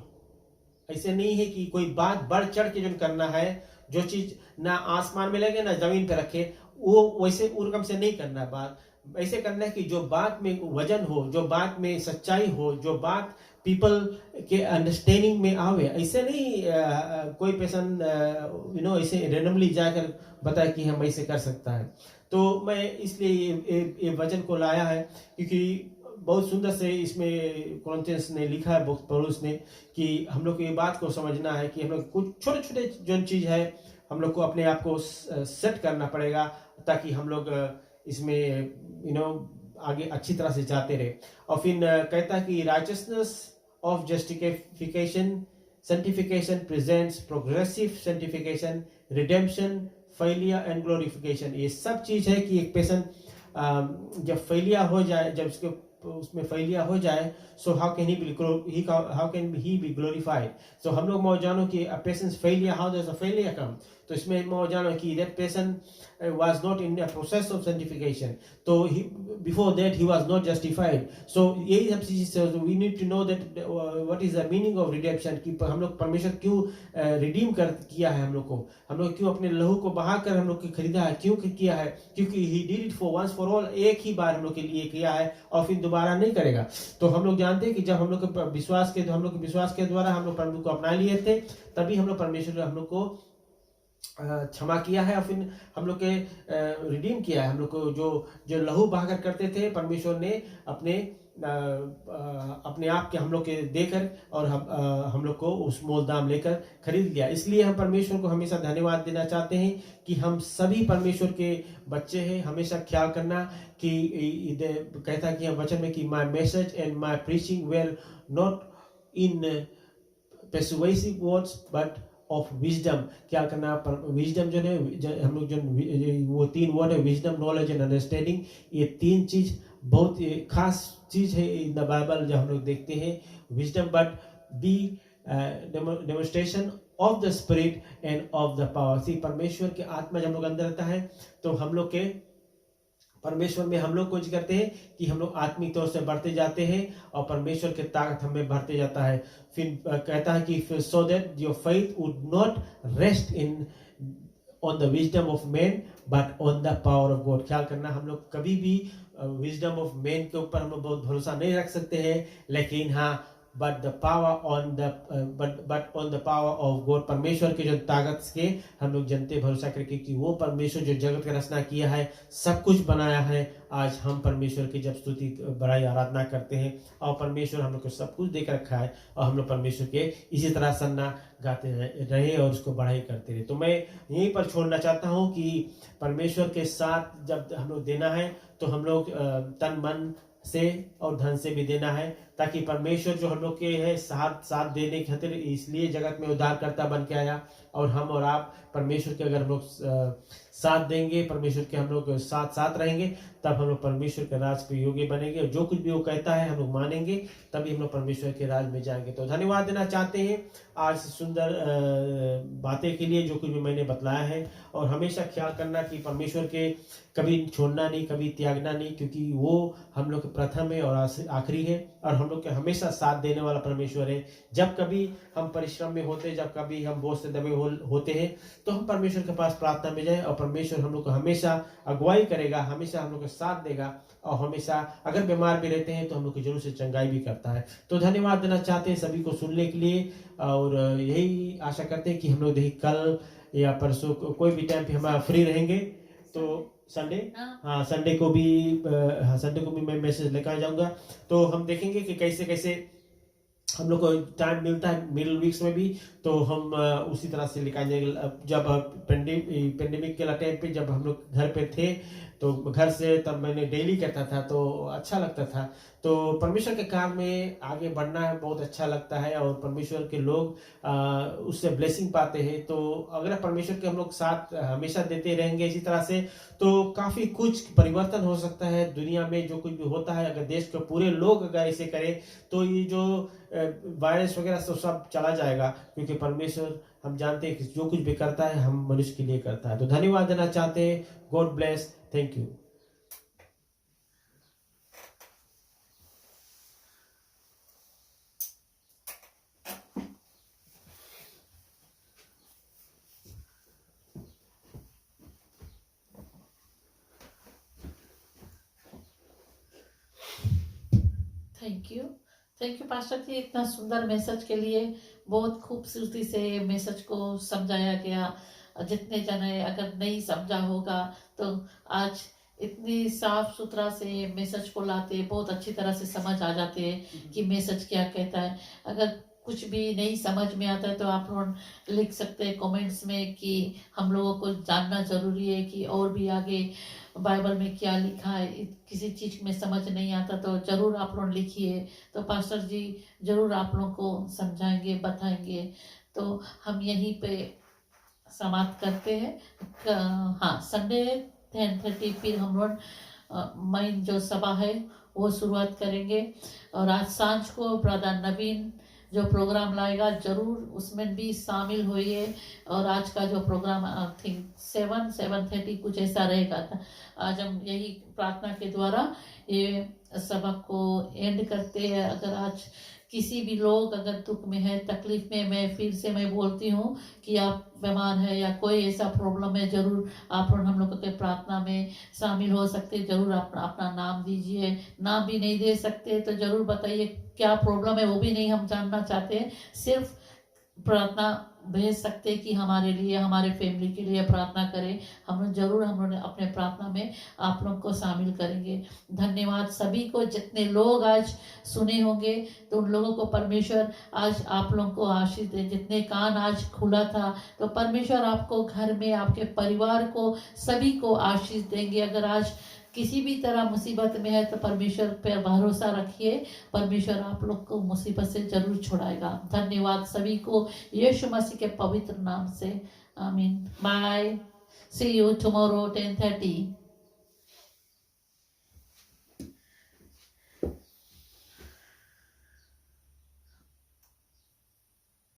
S2: ऐसे नहीं है कि कोई बात बढ़ चढ़ के जो करना है, जो चीज ना आसमान में लगे ना जमीन पे रखे, वो वैसे रकम से नहीं करना है. बात ऐसे करना है कि जो बात में वजन हो, जो बात में सच्चाई हो, जो बात पीपल के अंडरस्टैंडिंग में आवे. ऐसे नहीं कोई पर्सन ऐसे रेंडमली जाकर बताए कि हम ऐसे कर सकता है. तो मैं इसलिए ये वचन को लाया है क्योंकि बहुत सुंदर से इसमें कॉरिंथियंस ने लिखा है, पौलुस ने, कि हम लोग को ये बात को समझना है कि हम लोग कुछ छोटे छोटे जो चीज है हम लोग को अपने आप को सेट करना पड़ेगा ताकि हम लोग इसमें आगे अच्छी तरह से जाते रहे. और फिर कहता है कि richness of justification, sanctification presents progressive sanctification, redemption, failure and glorification. ये सब चीज है कि एक पर्सन जब फेलियर हो जाए, जब उसमें फेलियर हो जाए, so how can he be glorified. So हम लोग जानो कि a person's failure, how does a failure come? तो इसमें जानो कि that person was not in a process of sanctification. तो before that he was not justified. So यही सब चीजें, we need to know that what is the meaning of redemption, कि हम लोग परमेश्वर क्यों रिडीम किया है, हम लोग क्यों अपने लहू को बहाकर हम लोग को खरीदा है, क्यों किया है, क्योंकि he did it for once for all, एक ही बार हम लोग के लिए किया है और फिर दोबारा नहीं करेगा. तो हम लोग जानते हैं कि जब हम लोग के विश्वास के द्वारा हम लोग परमेश्वर को अपना लिए थे, तभी हम लोग परमेश्वर हम लोग को क्षमा किया है और फिर हम लोग के रिडीम किया है. हम लोग को जो लहू बहाकर करते थे, परमेश्वर ने अपने आप के हम लोग के देकर और हम लोग को उस मोल दाम लेकर खरीद लिया. इसलिए हम परमेश्वर को हमेशा धन्यवाद देना चाहते हैं कि हम सभी परमेश्वर के बच्चे हैं. हमेशा ख्याल करना कि कहता है कि वचन में कि my message and my preaching were not in persuasive words but of wisdom. क्या करना, विजडम जो है, हम लोग जो वो तीन वर्ड है, विजडम, नॉलेज एंड अंडरस्टैंडिंग, ये तीन चीज बहुत खास चीज है इन द बाइबल. जब हम लोग देखते हैं wisdom but the demonstration of the spirit and of the power. See परमेश्वर के आत्मा जब हम लोग अंदर रहता है तो हम लोग के परमेश्वर में हम लोग कुछ करते हैं कि हम लोग आत्मिक तौर से बढ़ते जाते हैं और परमेश्वर के ताकत हमें बढ़ते जाता है. फिर कहता है कि so that your faith would not rest in on the wisdom of man but on the power of God. ख्याल करना, हम लोग कभी भी विजडम ऑफ मैन के ऊपर हम लोग बहुत भरोसा नहीं रख सकते हैं, लेकिन हाँ but on the power of God. परमेश्वर के जो ताकत के हम लोग जनते भरोसा करके कि वो परमेश्वर जो जगत का रचना किया है, सब कुछ बनाया है. आज हम परमेश्वर की जब स्तुति बड़ाई आराधना करते हैं और परमेश्वर हम लोग को सब कुछ देकर रखा है और हम लोग परमेश्वर के इसी तरह सन्ना गाते रहे और उसको बढ़ाई करते रहे. तो मैं यहीं पर छोड़ना चाहता हूँ कि परमेश्वर के साथ जब हम लोग देना है तो हम लोग तन मन से और धन से भी देना है, ताकि परमेश्वर जो हम लोग के है साथ देने के खातिर इसलिए जगत में उद्धारकर्ता बन के आया. और हम और आप परमेश्वर के अगर हम लोग साथ देंगे, परमेश्वर के हम लोग साथ रहेंगे, तब हम लोग परमेश्वर के राज के योग्य बनेंगे और जो कुछ भी वो कहता है हम लोग मानेंगे, तभी हम लोग परमेश्वर के राज में जाएंगे. तो धन्यवाद देना चाहते हैं आज सुंदर बातें के लिए जो कुछ भी मैंने बतलाया है. और हमेशा ख्याल करना कि परमेश्वर के कभी छोड़ना नहीं, कभी त्यागना नहीं, क्योंकि वो हम लोग प्रथम है और आखिरी है. और हम लोग के हमेशा साथ देने वाला परमेश्वर है। जब कभी हम परिश्रम में होते, जब कभी हम बोझ से दबे होते हैं, तो हम परमेश्वर के पास प्रार्थना में जाए और परमेश्वर हम लोग को हमेशा अगुवाई करेगा, हमेशा हम लोग का साथ देगा और हमेशा अगर बीमार भी रहते हैं तो हम लोग की जरूर से चंगाई भी करता है। तो धन्यवाद देना चाहते हैं सभी को सुनने के लिए और यही आशा करते हैं कि हम लोग देखिए कल या परसों कोई भी टाइम पे हम फ्री रहेंगे। तो संडे, हाँ संडे को भी मैं मैसेज लेकर जाऊंगा। तो हम देखेंगे कि कैसे कैसे हम लोग को टाइम मिलता है मिडिल वीक्स में भी, तो हम उसी तरह से लेकर जाएंगे। जब पेंडेमिक के टाइम पे जब हम लोग घर पे थे तो घर से तब मैंने डेली करता था तो अच्छा लगता था। तो परमेश्वर के काम में आगे बढ़ना है, बहुत अच्छा लगता है और परमेश्वर के लोग उससे ब्लेसिंग पाते हैं। तो अगर परमेश्वर के हम लोग साथ हमेशा देते रहेंगे इसी तरह से, तो काफ़ी कुछ परिवर्तन हो सकता है दुनिया में। जो कुछ भी होता है, अगर देश के पूरे लोग अगर ऐसे करें तो ये जो वायरस वगैरह सब चला जाएगा, क्योंकि परमेश्वर हम जानते हैं कि जो कुछ भी करता है हम मनुष्य के लिए करता है। तो धन्यवाद देना चाहते हैं। God bless, thank you.
S1: Thank you pastor ji, इतना सुंदर मैसेज के लिए। बहुत खूबसूरती से मैसेज को समझाया गया। जितने जने अगर नहीं समझा होगा तो आज इतनी साफ सुथरा से मैसेज को लाते, बहुत अच्छी तरह से समझ आ जाते हैं कि मैसेज क्या कहता है। अगर कुछ भी नहीं समझ में आता है तो आप लोग लिख सकते हैं कमेंट्स में कि हम लोगों को जानना जरूरी है कि और भी आगे बाइबल में क्या लिखा है। किसी चीज में समझ नहीं आता तो जरूर आप लोग लिखिए, तो पास्टर जी जरूर आप लोगों को समझाएंगे, बताएंगे। तो हम यहीं पे समाप्त करते हैं। हाँ, संडे 10:30 फिर हम लोग मेन जो सभा है वो शुरुआत करेंगे। और आज सांझ को ब्रदर नवीन जो प्रोग्राम लाएगा जरूर उसमें भी शामिल होइए। और आज का जो प्रोग्राम आई थिंक 7:30 कुछ ऐसा रहेगा था। आज हम यही प्रार्थना के द्वारा ये सबक को एंड करते हैं। अगर आज किसी भी लोग अगर दुख में है, तकलीफ में, मैं फिर से मैं बोलती हूँ कि आप बीमार है या कोई ऐसा प्रॉब्लम है, जरूर आप हम लोगों के प्रार्थना में शामिल हो सकते। जरूर अपना नाम दीजिए। नाम भी नहीं दे सकते तो जरूर बताइए क्या प्रॉब्लम है, वो भी नहीं हम जानना चाहते। सिर्फ प्रार्थना भेज सकते कि हमारे लिए, हमारे फैमिली के लिए प्रार्थना करें। हम लोग अपने प्रार्थना में आप लोग को शामिल करेंगे। धन्यवाद सभी को, जितने लोग आज सुने होंगे तो उन लोगों को परमेश्वर आज आप लोगों को आशीष दे। जितने कान आज खुला था तो परमेश्वर आपको घर में, आपके परिवार को, सभी को आशीष देंगे। अगर आज किसी भी तरह मुसीबत में है तो परमेश्वर पर भरोसा रखिए, परमेश्वर आप लोग को मुसीबत से जरूर छुड़ाएगा। धन्यवाद सभी को यीशु मसीह के पवित्र नाम से, आमीन। Bye, see you tomorrow 10:30।